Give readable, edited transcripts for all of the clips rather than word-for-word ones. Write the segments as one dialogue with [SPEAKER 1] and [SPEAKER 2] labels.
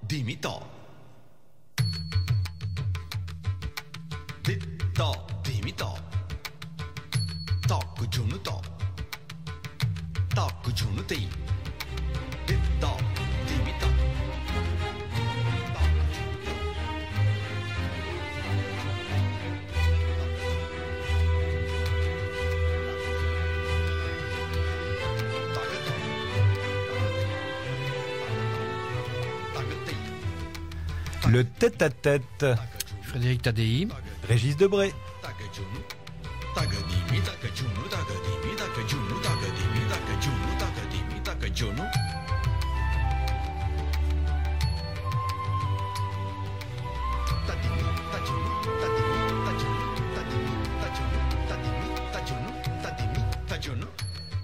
[SPEAKER 1] dimmi to. Dit to, dimmi to. Tok junu to. Tok junu ti. Dit to, dimmi to.
[SPEAKER 2] Le tête-à-tête.
[SPEAKER 3] Frédéric Tadei.
[SPEAKER 2] Régis Debray.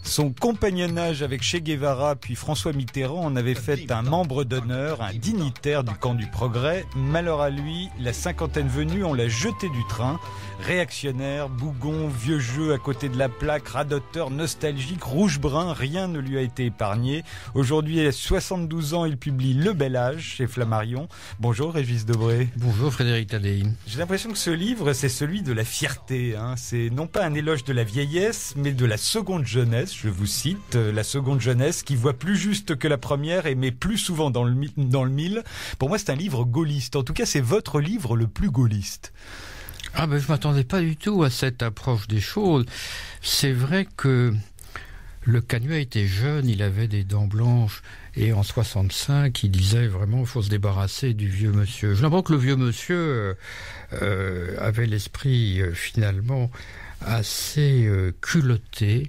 [SPEAKER 2] Son compagnonnage avec Che Guevara puis François Mitterrand en avait fait un membre d'honneur, un dignitaire du camp du progrès. Malheur à lui, la cinquantaine venue, on l'a jeté du train. Réactionnaire, bougon, vieux jeu à côté de la plaque, radoteur, nostalgique, rouge-brun, rien ne lui a été épargné. Aujourd'hui, à 72 ans, il publie Le Bel Âge chez Flammarion. Bonjour Régis Debray.
[SPEAKER 3] Bonjour Frédéric Tadei.
[SPEAKER 2] J'ai l'impression que ce livre, c'est celui de la fierté. C'est non pas un éloge de la vieillesse, mais de la seconde jeunesse. Je vous cite, la seconde jeunesse qui voit plus juste que la première et met plus souvent dans le mille. Pour moi, c'est un livre gaulliste. En tout cas, c'est votre livre le plus gaulliste.
[SPEAKER 3] Ah ben, je m'attendais pas du tout à cette approche des choses. C'est vrai que le Canuet était jeune, il avait des dents blanches, et en 65, il disait vraiment il faut se débarrasser du vieux monsieur. Je l'apprends que le vieux monsieur avait l'esprit finalement assez culotté,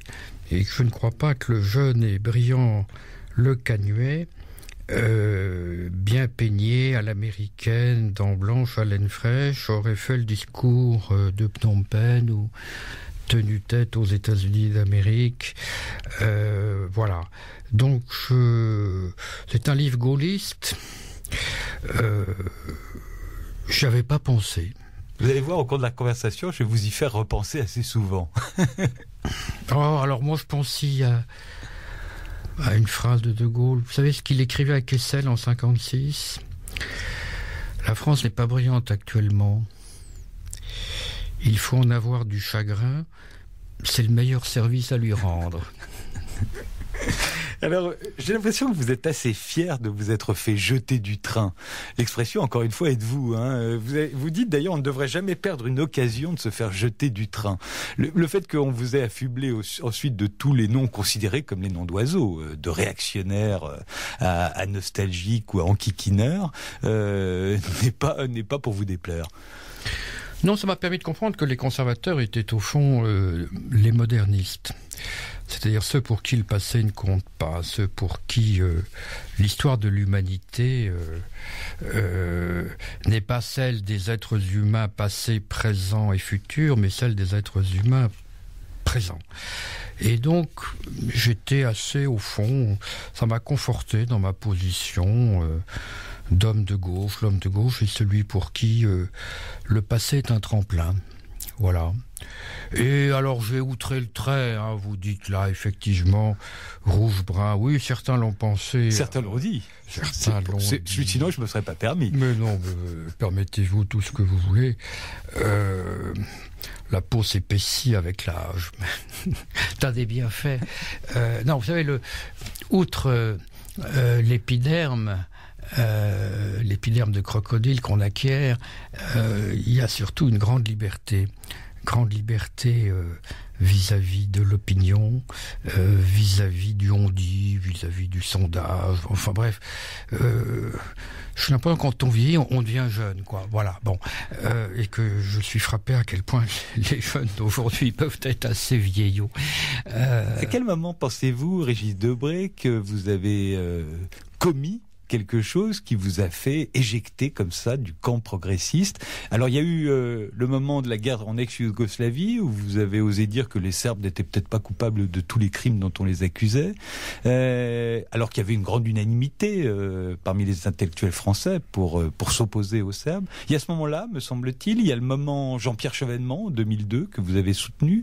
[SPEAKER 3] et que je ne crois pas que le jeune et brillant Le Canuet, bien peigné à l'américaine, dents blanches à laine fraîche, aurait fait le discours de Phnom Penh ou tenu tête aux États-Unis d'Amérique. Voilà. Donc, c'est un livre gaulliste. J'avais pas pensé.
[SPEAKER 2] Vous allez voir, au cours de la conversation, je vais vous y faire repenser assez souvent.
[SPEAKER 3] Oh, alors moi, je pense à une phrase de Gaulle. Vous savez ce qu'il écrivait à Kessel en 56 ? La France n'est pas brillante actuellement. Il faut en avoir du chagrin. C'est le meilleur service à lui rendre.
[SPEAKER 2] Alors, j'ai l'impression que vous êtes assez fier de vous être fait jeter du train. L'expression, encore une fois, est de vous. Vous dites d'ailleurs, on ne devrait jamais perdre une occasion de se faire jeter du train. Le fait qu'on vous ait affublé ensuite de tous les noms considérés comme les noms d'oiseaux, de réactionnaires à nostalgiques ou à enquiquineurs, n'est pas pour vous déplaire.
[SPEAKER 3] Non, ça m'a permis de comprendre que les conservateurs étaient au fond les modernistes. C'est-à-dire ceux pour qui le passé ne compte pas, ceux pour qui l'histoire de l'humanité n'est pas celle des êtres humains passés, présents et futurs, mais celle des êtres humains présents. Et donc, j'étais assez au fond, ça m'a conforté dans ma position d'homme de gauche. L'homme de gauche est celui pour qui le passé est un tremplin. Voilà. Et alors j'ai outré le trait, vous dites là effectivement rouge-brun, oui certains l'ont pensé.
[SPEAKER 2] Certains l'ont dit.
[SPEAKER 3] Certains l'ont dit.
[SPEAKER 2] Sinon je me serais pas permis.
[SPEAKER 3] Mais non, permettez-vous tout ce que vous voulez. La peau s'épaissit avec l'âge. T'as des bienfaits. Non, vous savez, outre l'épiderme, l'épiderme de crocodile qu'on acquiert, il y a surtout une grande liberté vis-à-vis de l'opinion, vis-à-vis du on-dit, vis-à-vis du sondage, enfin bref, je suis l'impression que quand on vieillit, on devient jeune, quoi. Voilà, bon, et que je suis frappé à quel point les jeunes d'aujourd'hui peuvent être assez vieillots.
[SPEAKER 2] À quel moment pensez-vous, Régis Debray, que vous avez commis quelque chose qui vous a fait éjecter comme ça du camp progressiste? Alors il y a eu le moment de la guerre en ex-Yougoslavie où vous avez osé dire que les Serbes n'étaient peut-être pas coupables de tous les crimes dont on les accusait, alors qu'il y avait une grande unanimité parmi les intellectuels français pour s'opposer aux Serbes. Il y a ce moment-là, me semble-t-il, il y a le moment Jean-Pierre Chevènement en 2002 que vous avez soutenu.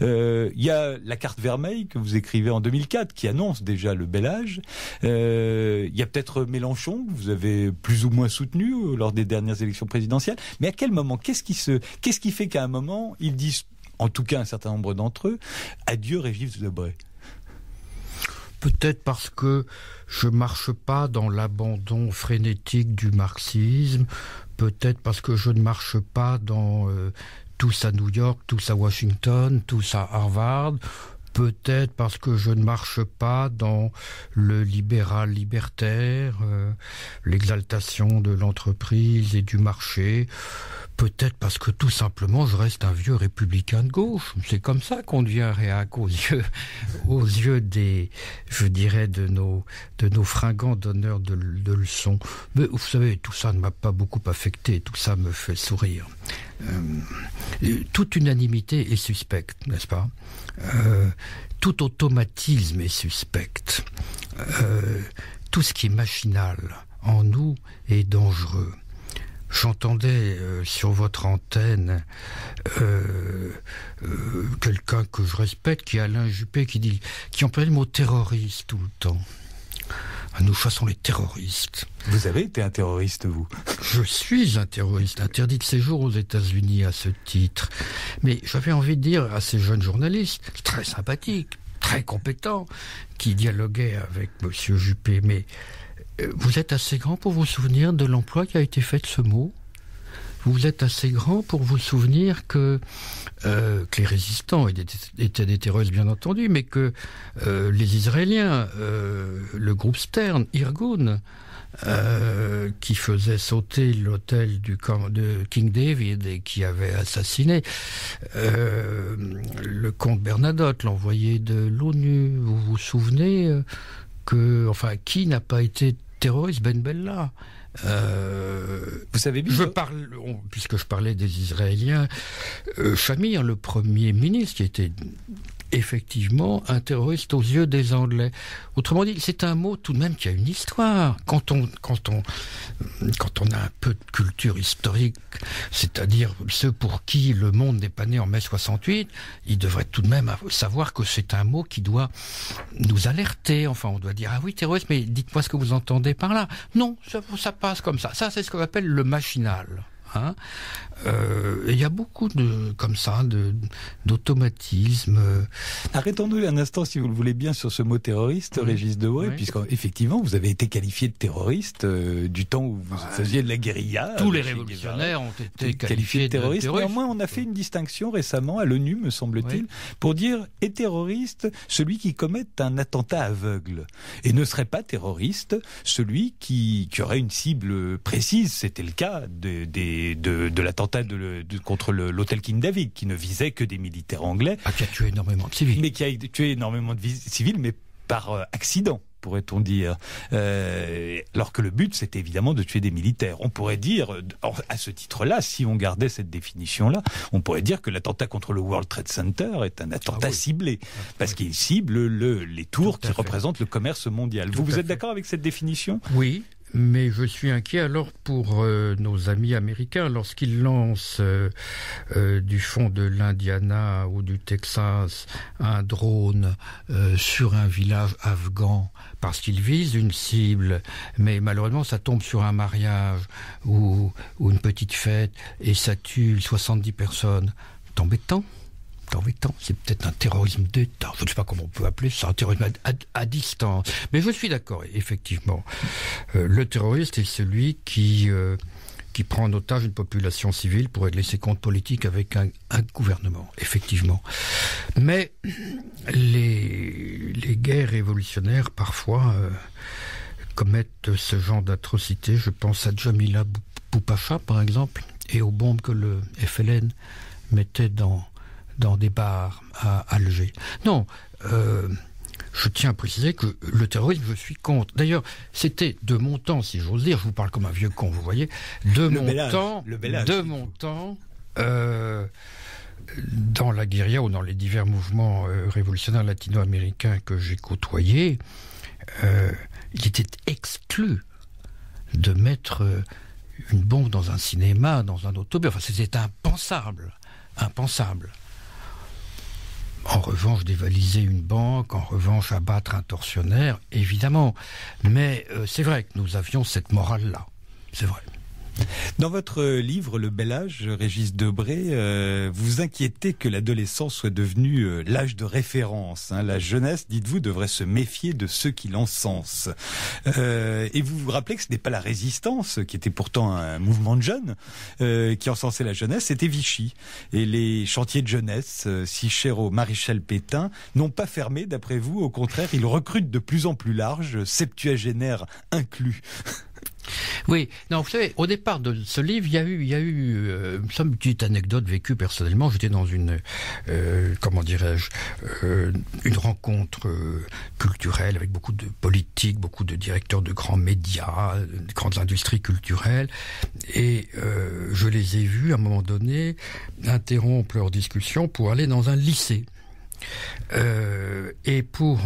[SPEAKER 2] Il y a la carte vermeille que vous écrivez en 2004 qui annonce déjà le bel âge. Il y a peut-être contre Mélenchon, que vous avez plus ou moins soutenu lors des dernières élections présidentielles. Mais à quel moment, qu'est-ce qui fait qu'à un moment, ils disent, en tout cas un certain nombre d'entre eux, adieu Régis Debray?
[SPEAKER 3] Peut-être parce que je marche pas dans l'abandon frénétique du marxisme, peut-être parce que je ne marche pas dans tous à New York, tous à Washington, tous à Harvard, peut-être parce que je ne marche pas dans le libéral libertaire, l'exaltation de l'entreprise et du marché, peut-être parce que tout simplement je reste un vieux républicain de gauche. C'est comme ça qu'on devient réac aux yeux des, je dirais, de nos fringants donneurs de leçons. Mais vous savez, tout ça ne m'a pas beaucoup affecté, tout ça me fait sourire. Toute unanimité est suspecte, n'est-ce pas? Tout automatisme est suspect. Tout ce qui est machinal en nous est dangereux. J'entendais sur votre antenne quelqu'un que je respecte, qui est Alain Juppé, qui emploie le mot terroriste tout le temps. Nous chassons les terroristes.
[SPEAKER 2] Vous avez été un terroriste, vous?
[SPEAKER 3] Je suis un terroriste, interdit de séjour aux États-Unis à ce titre. Mais j'avais envie de dire à ces jeunes journalistes, très sympathiques, très compétents, qui dialoguaient avec Monsieur Juppé, mais vous êtes assez grand pour vous souvenir de l'emploi qui a été fait de ce mot? Vous êtes assez grand pour vous souvenir que les résistants étaient des terroristes, bien entendu, mais que les Israéliens, le groupe Stern, Irgun, qui faisait sauter l'hôtel de King David et qui avait assassiné le comte Bernadotte, l'envoyé de l'ONU. Vous vous souvenez qui n'a pas été terroriste? Ben Bella.
[SPEAKER 2] Vous savez bien.
[SPEAKER 3] Puisque je parlais des Israéliens, Shamir, le Premier ministre, qui était effectivement un terroriste aux yeux des Anglais. Autrement dit, c'est un mot tout de même qui a une histoire. Quand on a un peu de culture historique, c'est-à-dire ceux pour qui le monde n'est pas né en mai 68, ils devraient tout de même savoir que c'est un mot qui doit nous alerter. Enfin, on doit dire, ah oui, terroriste, mais dites-moi ce que vous entendez par là. Non, ça passe comme ça. Ça, c'est ce qu'on appelle le machinal. Il y a beaucoup d'automatisme.
[SPEAKER 2] Arrêtons-nous un instant, si vous le voulez bien, sur ce mot terroriste, Régis Debray, puisqu'effectivement, vous avez été qualifié de terroriste du temps où vous faisiez de la guérilla.
[SPEAKER 3] Tous les révolutionnaires ont été qualifiés de terroristes.
[SPEAKER 2] Néanmoins, on a fait une distinction récemment à l'ONU, me semble-t-il, pour dire est terroriste celui qui commet un attentat aveugle, et ne serait pas terroriste celui qui aurait une cible précise. C'était le cas de l'attentat contre l'hôtel King David, qui ne visait que des militaires anglais.
[SPEAKER 3] Qui a tué énormément de civils.
[SPEAKER 2] Mais qui a tué énormément de civils, mais par accident, pourrait-on dire. Alors que le but, c'était évidemment de tuer des militaires. On pourrait dire, à ce titre-là, si on gardait cette définition-là, on pourrait dire que l'attentat contre le World Trade Center est un attentat ciblé, parce qu'il cible les tours qui représentent le commerce mondial. Vous êtes d'accord avec cette définition?
[SPEAKER 3] Oui. Mais je suis inquiet alors pour nos amis américains lorsqu'ils lancent du fond de l'Indiana ou du Texas un drone sur un village afghan parce qu'ils visent une cible, mais malheureusement ça tombe sur un mariage ou une petite fête et ça tue 70 personnes. C'est embêtant. C'est peut-être un terrorisme d'État. Je ne sais pas comment on peut appeler ça, un terrorisme à distance. Mais je suis d'accord, effectivement. Le terroriste est celui qui prend en otage une population civile pour régler ses comptes politiques avec un gouvernement, effectivement. Mais les guerres révolutionnaires, parfois, commettent ce genre d'atrocités. Je pense à Jamila Boupacha, par exemple, et aux bombes que le FLN mettait dans des bars à Alger. Non, je tiens à préciser que le terrorisme, je suis contre. D'ailleurs, c'était de mon temps, si j'ose dire, je vous parle comme un vieux con, vous voyez, de mon temps, dans la guérilla ou dans les divers mouvements révolutionnaires latino-américains que j'ai côtoyés, il était exclu de mettre une bombe dans un cinéma, dans un autobus. Enfin, c'était impensable. En revanche, dévaliser une banque, en revanche, abattre un tortionnaire, évidemment. Mais c'est vrai que nous avions cette morale-là. C'est vrai.
[SPEAKER 2] Dans votre livre Le Bel Âge, Régis Debray, vous vous inquiétez que l'adolescence soit devenue l'âge de référence. La jeunesse, dites-vous, devrait se méfier de ceux qui l'encensent. Et vous vous rappelez que ce n'est pas la résistance, qui était pourtant un mouvement de jeunes, qui encensait la jeunesse, c'était Vichy. Et les chantiers de jeunesse, si chers au maréchal Pétain, n'ont pas fermé, d'après vous. Au contraire, ils recrutent de plus en plus large, septuagénaires inclus.
[SPEAKER 3] Oui, non, vous savez, au départ de ce livre, il y a eu une petite anecdote vécue personnellement. J'étais dans une rencontre culturelle avec beaucoup de politiques, beaucoup de directeurs de grands médias, de grandes industries culturelles, et je les ai vus à un moment donné interrompre leur discussion pour aller dans un lycée. Et pour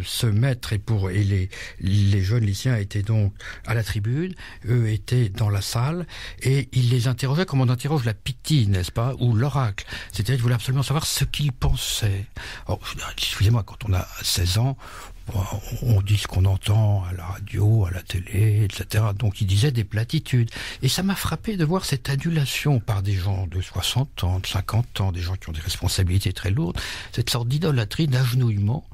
[SPEAKER 3] se mettre et les jeunes lycéens étaient donc à la tribune, eux étaient dans la salle, et ils les interrogeaient comme on interroge la pythie, n'est-ce pas, ou l'oracle. C'est-à-dire qu'ils voulaient absolument savoir ce qu'ils pensaient. Alors, excusez-moi, quand on a 16 ans, on dit ce qu'on entend à la radio, à la télé, etc. Donc il disait des platitudes. Et ça m'a frappé de voir cette adulation par des gens de 60 ans, de 50 ans, des gens qui ont des responsabilités très lourdes, cette sorte d'idolâtrie, d'agenouillement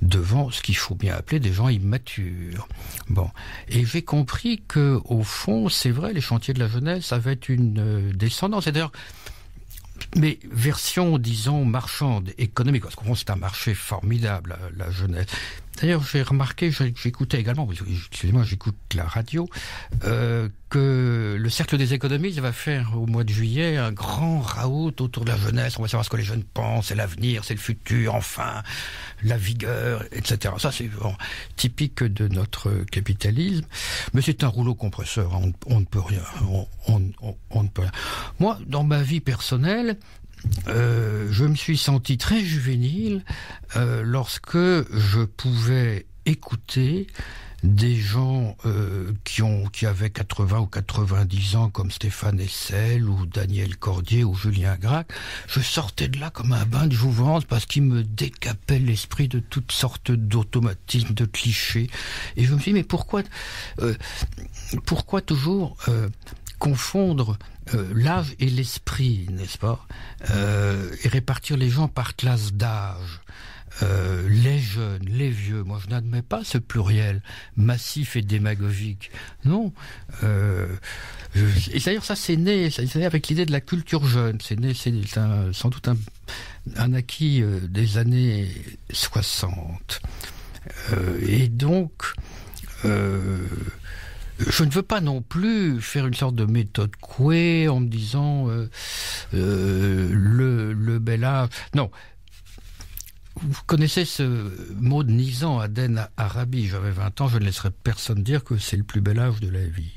[SPEAKER 3] devant ce qu'il faut bien appeler des gens immatures. Bon. Et j'ai compris que, au fond, c'est vrai, les chantiers de la jeunesse avaient une descendance. Et d'ailleurs, mais version, disons, marchande, économique, parce qu'au fond, c'est un marché formidable, la jeunesse. D'ailleurs, j'ai remarqué, j'écoutais également, excusez-moi, j'écoute la radio, que le Cercle des économistes va faire au mois de juillet un grand raout autour de la jeunesse. On va savoir ce que les jeunes pensent, c'est l'avenir, c'est le futur, enfin, la vigueur, etc. Ça, c'est typique de notre capitalisme. Mais c'est un rouleau compresseur, hein, on ne peut rien. On ne peut rien. Moi, dans ma vie personnelle, je me suis senti très juvénile lorsque je pouvais écouter des gens qui avaient 80 ou 90 ans, comme Stéphane Hessel ou Daniel Cordier ou Julien Gracq. Je sortais de là comme un bain de jouvence parce qu'ils me décapaient l'esprit de toutes sortes d'automatismes, de clichés. Et je me suis dit, mais pourquoi toujours confondre l'âge et l'esprit, n'est-ce pas, et répartir les gens par classe d'âge, les jeunes, les vieux. Moi, je n'admets pas ce pluriel massif et démagogique. Non. Et d'ailleurs, ça, c'est né avec l'idée de la culture jeune. C'est sans doute un acquis des années 60. Et donc, je ne veux pas non plus faire une sorte de méthode Coué en me disant le bel âge. Non. Vous connaissez ce mot de Nizam, Aden Arabi. J'avais 20 ans, je ne laisserai personne dire que c'est le plus bel âge de la vie.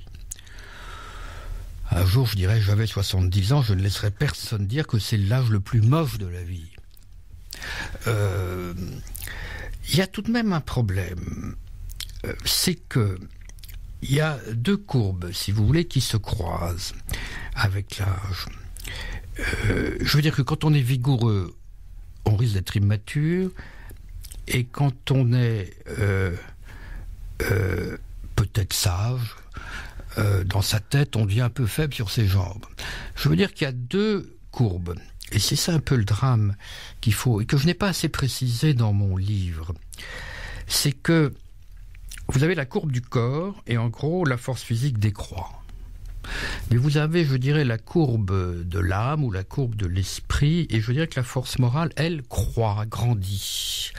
[SPEAKER 3] Un jour, je dirais, j'avais 70 ans, je ne laisserai personne dire que c'est l'âge le plus moche de la vie. Il y a tout de même un problème. C'est que il y a deux courbes, si vous voulez, qui se croisent avec l'âge. Je veux dire que quand on est vigoureux, on risque d'être immature, et quand on est peut-être sage, dans sa tête, on devient un peu faible sur ses jambes. Je veux dire qu'il y a deux courbes, et c'est ça un peu le drame qu'il faut, et que je n'ai pas assez précisé dans mon livre. C'est que vous avez la courbe du corps, et en gros, la force physique décroît. Mais vous avez, je dirais, la courbe de l'âme ou la courbe de l'esprit, et je dirais que la force morale, elle, croît, grandit.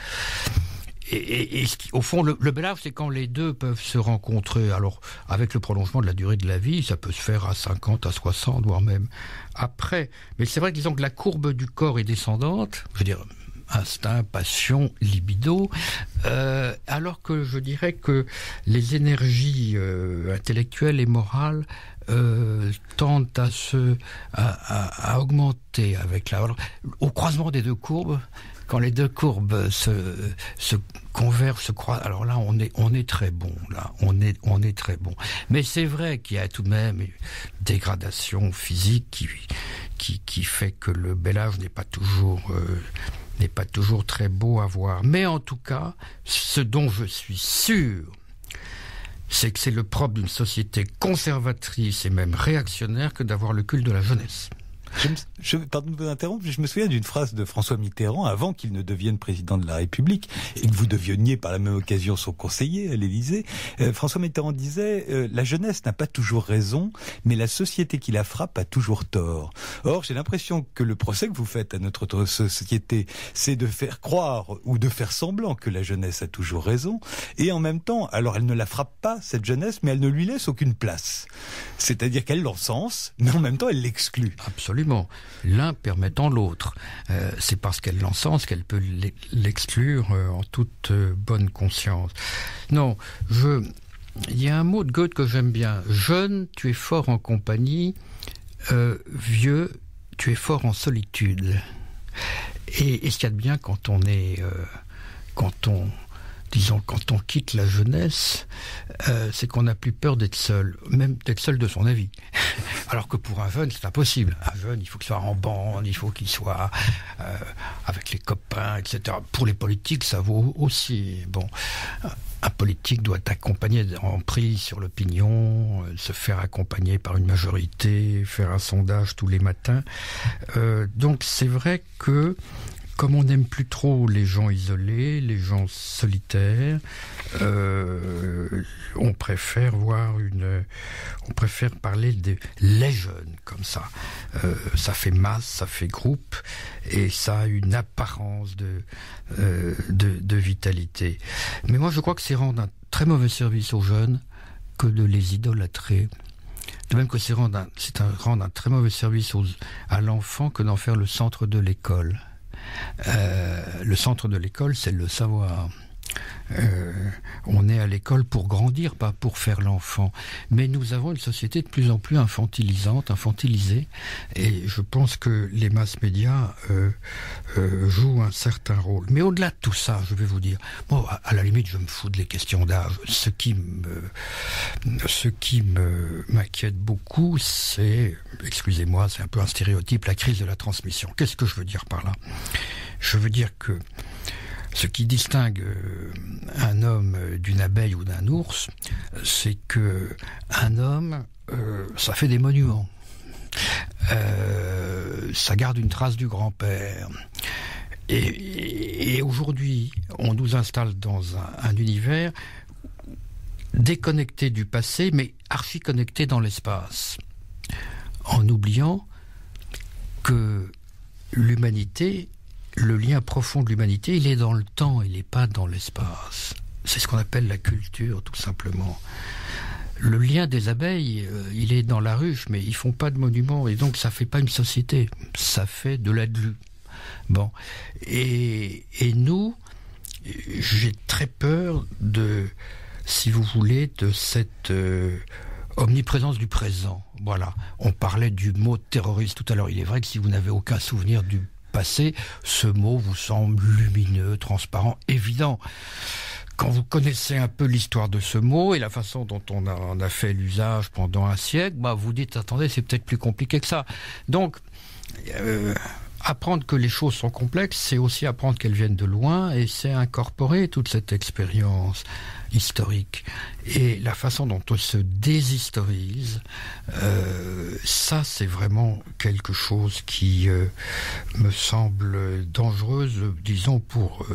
[SPEAKER 3] Et au fond, le bel âge, c'est quand les deux peuvent se rencontrer. Alors, avec le prolongement de la durée de la vie, ça peut se faire à 50, à 60, voire même après. Mais c'est vrai que, disons que la courbe du corps est descendante, je veux dire, instinct, passion, libido, alors que je dirais que les énergies intellectuelles et morales tendent à augmenter avec la... Alors, au croisement des deux courbes, quand les deux courbes se convergent, se croisent, alors là, on est très bon, là, on est très bon. Mais c'est vrai qu'il y a tout de même une dégradation physique qui fait que le bel âge n'est pas toujours n'est pas toujours très beau à voir. Mais en tout cas, ce dont je suis sûr, c'est que c'est le propre d'une société conservatrice et même réactionnaire que d'avoir le culte de la jeunesse.
[SPEAKER 2] Pardon de vous interrompre, je me souviens d'une phrase de François Mitterrand avant qu'il ne devienne président de la République et que vous deveniez par la même occasion son conseiller à l'Élysée. François Mitterrand disait la jeunesse n'a pas toujours raison, mais la société qui la frappe a toujours tort. Or, j'ai l'impression que le procès que vous faites à notre société, c'est de faire croire ou de faire semblant que la jeunesse a toujours raison, et en même temps, alors elle ne la frappe pas, cette jeunesse, mais elle ne lui laisse aucune place. C'est-à-dire qu'elle l'encense, mais en même temps elle l'exclut.
[SPEAKER 3] Absolument. L'un permettant l'autre. C'est parce qu'elle l'encense qu'elle peut l'exclure en toute bonne conscience. Non, il y a un mot de Goethe que j'aime bien. Jeune, tu es fort en compagnie. Vieux, tu es fort en solitude. Et ce qu'il y a de bien quand on quitte la jeunesse, c'est qu'on n'a plus peur d'être seul, même d'être seul de son avis. Alors que pour un jeune, c'est impossible. Un jeune, il faut qu'il soit en bande, il faut qu'il soit avec les copains, etc. Pour les politiques, ça vaut aussi. Bon, un politique doit accompagner en prise sur l'opinion, se faire accompagner par une majorité, faire un sondage tous les matins. Donc c'est vrai que comme on n'aime plus trop les gens isolés, les gens solitaires, on préfère parler de les jeunes comme ça. Ça fait masse, ça fait groupe, et ça a une apparence de vitalité. Mais moi, je crois que c'est rendre un très mauvais service aux jeunes que de les idolâtrer. De même que c'est rendre un très mauvais service à l'enfant que d'en faire le centre de l'école. Le centre de l'école, c'est le savoir. On est à l'école pour grandir, pas pour faire l'enfant. Mais nous avons une société de plus en plus infantilisée, et je pense que les masses-médias jouent un certain rôle. Mais au-delà de tout ça, je vais vous dire, bon, à la limite, je me fous des questions d'âge. Ce qui m'inquiète beaucoup, c'est, excusez-moi, c'est un peu un stéréotype, la crise de la transmission. Qu'est-ce que je veux dire par là ? Je veux dire que ce qui distingue un homme d'une abeille ou d'un ours, c'est que un homme, ça fait des monuments. Ça garde une trace du grand-père. Et aujourd'hui, on nous installe dans un univers déconnecté du passé, mais archi-connecté dans l'espace, en oubliant que l'humanité, le lien profond de l'humanité, il est dans le temps, il n'est pas dans l'espace. C'est ce qu'on appelle la culture, tout simplement. Le lien des abeilles, il est dans la ruche, mais ils font pas de monuments, et donc ça fait pas une société, ça fait de l'adlu. Bon, et nous, j'ai très peur de, si vous voulez, de cette omniprésence du présent. Voilà, on parlait du mot terroriste tout à l'heure. Il est vrai que si vous n'avez aucun souvenir du passé, ce mot vous semble lumineux, transparent, évident. Quand vous connaissez un peu l'histoire de ce mot et la façon dont on en a fait l'usage pendant un siècle, vous dites, attendez, c'est peut-être plus compliqué que ça. Donc, apprendre que les choses sont complexes, c'est aussi apprendre qu'elles viennent de loin, et c'est incorporer toute cette expérience historique. Et la façon dont on se déshistorise, ça c'est vraiment quelque chose qui me semble dangereuse, disons, pour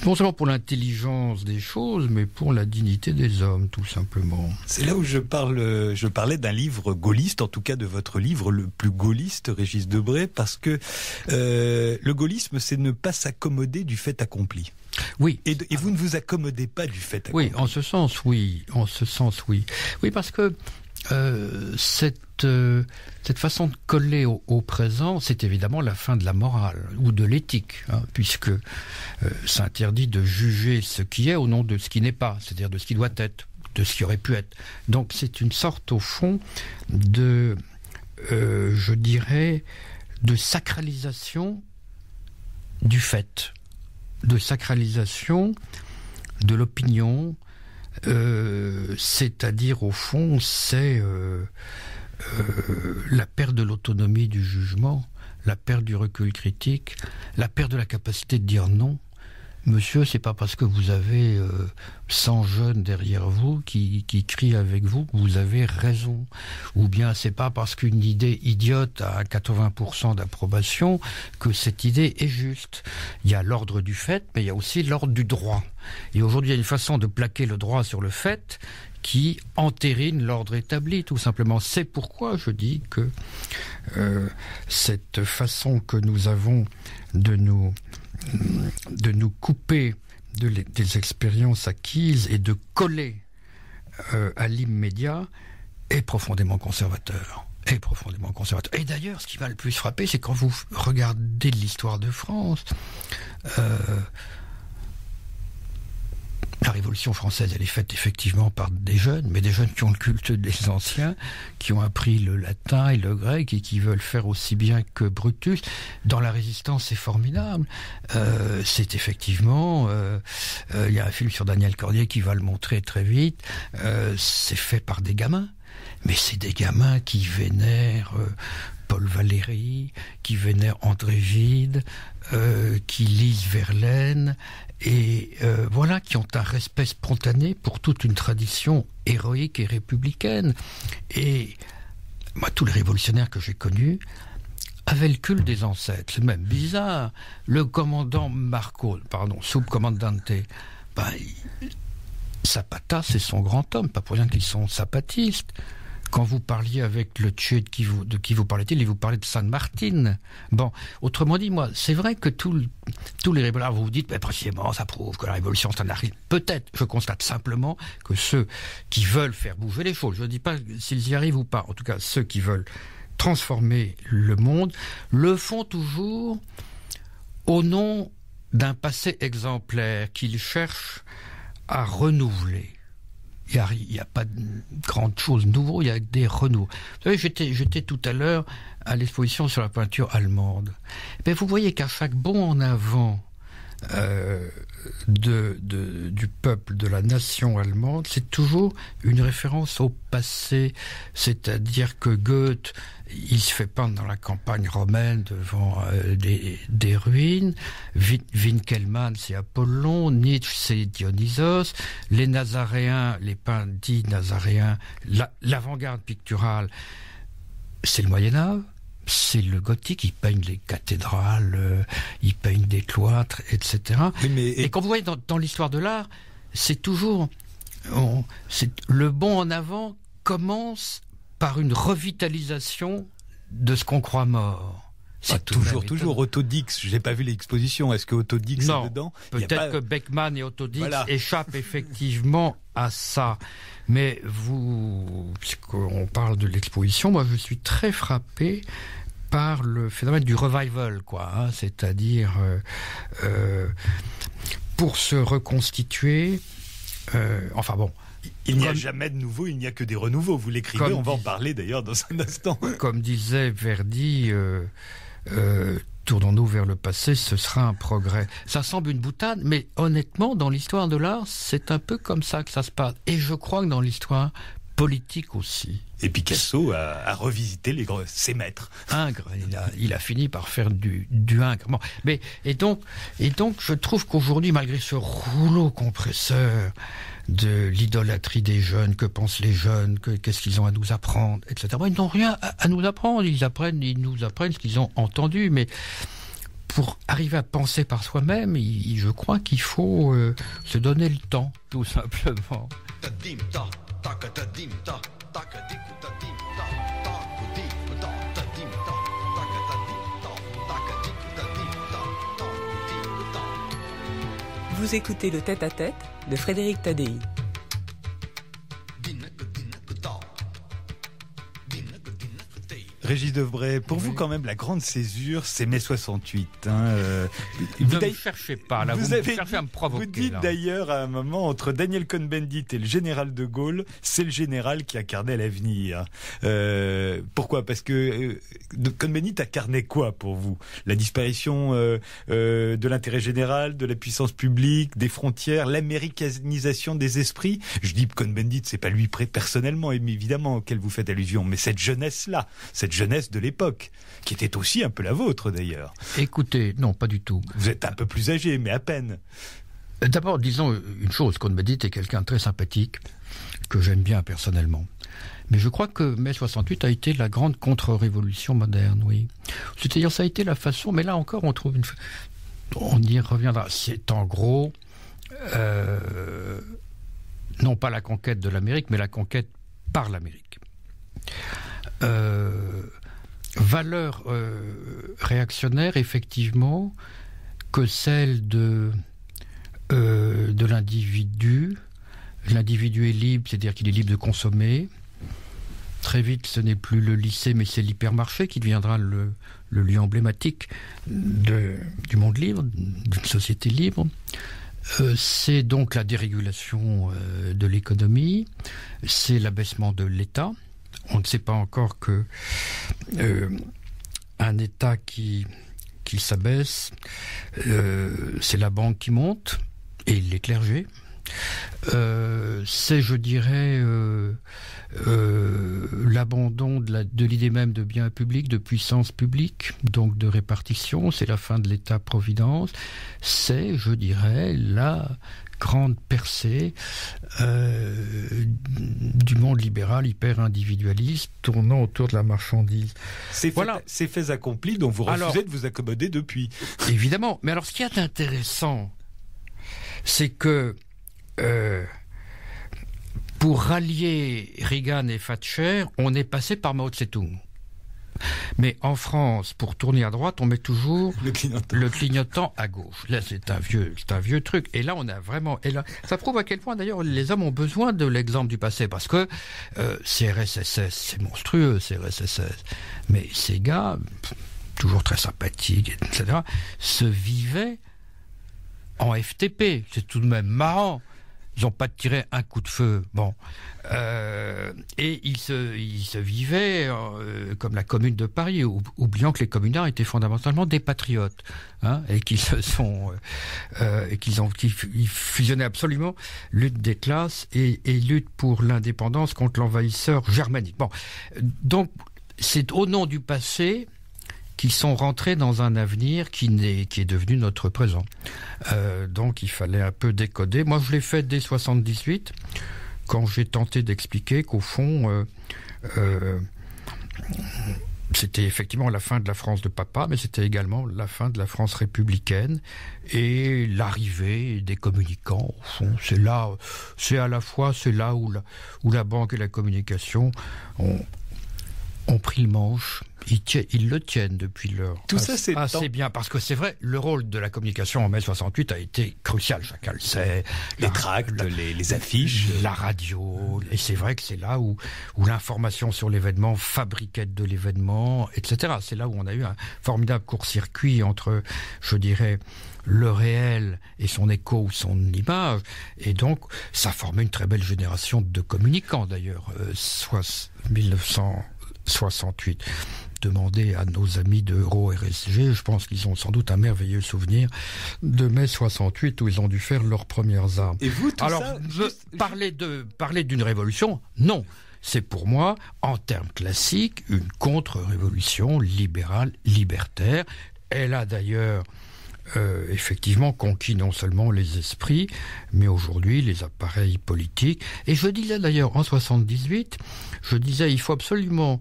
[SPEAKER 3] non seulement pour l'intelligence des choses, mais pour la dignité des hommes, tout simplement.
[SPEAKER 2] C'est là où je parlais d'un livre gaulliste, en tout cas de votre livre le plus gaulliste, Régis Debray, parce que le gaullisme, c'est ne pas s'accommoder du fait accompli.
[SPEAKER 3] Oui.
[SPEAKER 2] Et vous ne vous accommodez pas du fait accompli.
[SPEAKER 3] Oui, en ce sens, oui. Oui, parce que cette façon de coller au présent, c'est évidemment la fin de la morale ou de l'éthique, puisque c'est interdit de juger ce qui est au nom de ce qui n'est pas, c'est-à-dire de ce qui doit être, de ce qui aurait pu être. Donc c'est une sorte, au fond, de, je dirais, de sacralisation du fait, de sacralisation de l'opinion, c'est-à-dire, au fond, c'est la perte de l'autonomie du jugement, la perte du recul critique, la perte de la capacité de dire non. Monsieur, c'est pas parce que vous avez 100 jeunes derrière vous qui crient avec vous que vous avez raison. Ou bien c'est pas parce qu'une idée idiote a 80% d'approbation que cette idée est juste. Il y a l'ordre du fait, mais il y a aussi l'ordre du droit. Et aujourd'hui, il y a une façon de plaquer le droit sur le fait qui entérine l'ordre établi, tout simplement. C'est pourquoi je dis que cette façon que nous avons de nous couper des expériences acquises et de coller à l'immédiat est profondément conservateur. Et d'ailleurs, ce qui m'a le plus frappé, c'est quand vous regardez l'histoire de France, la Révolution française, elle est faite effectivement par des jeunes, mais des jeunes qui ont le culte des anciens, qui ont appris le latin et le grec et qui veulent faire aussi bien que Brutus. Dans la Résistance, c'est formidable. C'est effectivement... il y a un film sur Daniel Cordier qui va le montrer très vite. C'est fait par des gamins. Mais c'est des gamins qui vénèrent... Paul Valéry, qui vénèrent André Gide, qui lisent Verlaine, et voilà, qui ont un respect spontané pour toute une tradition héroïque et républicaine. Et moi, tous les révolutionnaires que j'ai connus avaient le culte des ancêtres. C'est même bizarre. Le commandant subcomandante, Zapata, c'est son grand homme, pas pour rien qu'ils sont zapatistes. Quand vous parliez avec le Tché, de qui vous parlait-il? Il vous parlait de San Martin. Bon, autrement dit, moi, c'est vrai que tous les révolutionnaires, vous vous dites, mais précisément, ça prouve que la révolution, c'est un arrive. Peut-être, je constate simplement que ceux qui veulent faire bouger les choses, je ne dis pas s'ils y arrivent ou pas, en tout cas, ceux qui veulent transformer le monde, le font toujours au nom d'un passé exemplaire qu'ils cherchent à renouveler. Il n'y a pas de grande chose nouveau, il y a des renouveaux. Vous savez, j'étais tout à l'heure à l'exposition sur la peinture allemande. Mais vous voyez qu'à chaque bond en avant du peuple, de la nation allemande, c'est toujours une référence au passé. C'est-à-dire que Goethe, il se fait peindre dans la campagne romaine devant des ruines. Winckelmann, c'est Apollon. Nietzsche, c'est Dionysos. Les Nazaréens, les peintres dits nazaréens, l'avant-garde picturale, c'est le Moyen-Âge. C'est le gothique, ils peignent les cathédrales, ils peignent des cloîtres, etc. Et quand vous voyez dans l'histoire de l'art, c'est toujours... le bond en avant commence par une revitalisation de ce qu'on croit mort.
[SPEAKER 2] C'est toujours Otto Dix. Je n'ai pas vu l'exposition. Est-ce que Otto Dix est dedans?
[SPEAKER 3] Peut-être que Beckmann et Otto Dix échappent effectivement à ça. Mais puisqu'on parle de l'exposition, moi je suis très frappé par le phénomène du revival, c'est-à-dire pour se reconstituer.
[SPEAKER 2] Il n'y a jamais de nouveau, il n'y a que des renouveaux. Vous l'écrivez, on va en parler d'ailleurs dans un instant.
[SPEAKER 3] Comme disait Verdi, tournons-nous vers le passé, ce sera un progrès. Ça semble une boutade, mais honnêtement, dans l'histoire de l'art, c'est un peu comme ça que ça se passe. Et je crois que dans l'histoire politique aussi.
[SPEAKER 2] Et Picasso a revisité ses maîtres.
[SPEAKER 3] Ingres, il a fini par faire du Ingres. Bon, et donc, je trouve qu'aujourd'hui, malgré ce rouleau compresseur de l'idolâtrie des jeunes, que pensent les jeunes, qu'est-ce qu'ils ont à nous apprendre, etc. Ils n'ont rien à nous apprendre. Ils nous apprennent ce qu'ils ont entendu, mais pour arriver à penser par soi-même, je crois qu'il faut se donner le temps, tout simplement.
[SPEAKER 4] Vous écoutez le tête-à-tête de Frédéric Tadei.
[SPEAKER 2] Régis Debray, pour vous quand même la grande césure, c'est mai 68.
[SPEAKER 3] Ne me cherchez pas, là, vous me cherchez à me provoquer.
[SPEAKER 2] Vous dites d'ailleurs à un moment, entre Daniel Cohn-Bendit et le général de Gaulle, c'est le général qui incarnait l'avenir. Pourquoi? Parce que Cohn-Bendit incarnait quoi pour vous? La disparition de l'intérêt général, de la puissance publique, des frontières, l'américanisation des esprits. Je dis Cohn-Bendit, c'est pas lui personnellement, évidemment, auquel vous faites allusion, mais cette jeunesse-là, cette jeunesse de l'époque, qui était aussi un peu la vôtre d'ailleurs.
[SPEAKER 3] Écoutez, non, pas du tout.
[SPEAKER 2] Vous êtes un peu plus âgé, mais à peine.
[SPEAKER 3] D'abord, disons une chose, Cohn-Bendit est quelqu'un de très sympathique, que j'aime bien personnellement. Mais je crois que mai 68 a été la grande contre-révolution moderne, oui. C'est-à-dire, ça a été la façon, mais là encore, on trouve on y reviendra. C'est en gros, non pas la conquête de l'Amérique, mais la conquête par l'Amérique. Valeur réactionnaire, effectivement, que celle de l'individu. L'individu est libre, c'est-à-dire qu'il est libre de consommer. Très vite, ce n'est plus le lycée, mais c'est l'hypermarché qui deviendra le lieu emblématique du monde libre, d'une société libre. C'est donc la dérégulation de l'économie, c'est l'abaissement de l'État. On ne sait pas encore que un État qui s'abaisse, c'est la banque qui monte et les clergés. C'est, je dirais, l'abandon de l'idée même de bien public, de puissance publique, donc de répartition. C'est la fin de l'État-providence. C'est, je dirais, la grande percée du monde libéral hyper-individualiste tournant autour de la marchandise.
[SPEAKER 2] C'est faits accomplis dont vous refusez de vous accommoder depuis.
[SPEAKER 3] Évidemment. Mais alors, ce qui est intéressant, c'est que pour rallier Reagan et Thatcher, on est passé par Mao Tse-tung. Mais en France, pour tourner à droite, on met toujours le clignotant à gauche. Là, c'est un vieux truc. Et là, on a vraiment... Et là, ça prouve à quel point, d'ailleurs, les hommes ont besoin de l'exemple du passé. Parce que CRSSS, c'est monstrueux, CRSSS. Mais ces gars, toujours très sympathiques, etc., se vivaient en FTP. C'est tout de même marrant. Ils n'ont pas tiré un coup de feu. Bon. Et ils se vivaient comme la Commune de Paris, oubliant que les communards étaient fondamentalement des patriotes, hein, et qu'ils ils fusionnaient absolument lutte des classes et lutte pour l'indépendance contre l'envahisseur germanique. Bon. Donc, c'est au nom du passé qui sont rentrés dans un avenir qui est devenu notre présent. Donc il fallait un peu décoder. Moi, je l'ai fait dès 78, quand j'ai tenté d'expliquer qu'au fond, c'était effectivement la fin de la France de papa, mais c'était également la fin de la France républicaine et l'arrivée des communicants. Au fond, c'est là où la banque et la communication ont pris le manche. Ils le tiennent depuis l'heure.
[SPEAKER 2] Tout ça, c'est
[SPEAKER 3] assez bien, parce que c'est vrai, le rôle de la communication en mai 68 a été crucial, chacun le sait.
[SPEAKER 2] Les tracts, les affiches,
[SPEAKER 3] la radio, et c'est vrai que c'est là où l'information sur l'événement, fabriquette de l'événement, etc. C'est là où on a eu un formidable court-circuit entre, je dirais, le réel et son écho ou son image, et donc ça formait une très belle génération de communicants d'ailleurs, 1968. Demandez à nos amis de Euro-RSG, je pense qu'ils ont sans doute un merveilleux souvenir de mai 68 où ils ont dû faire leurs premières armes.
[SPEAKER 2] Et vous,
[SPEAKER 3] parler d'une révolution, non. C'est pour moi, en termes classiques, une contre-révolution libérale, libertaire. Elle a d'ailleurs effectivement conquis non seulement les esprits, mais aujourd'hui les appareils politiques. Et je disais d'ailleurs en 78, il faut absolument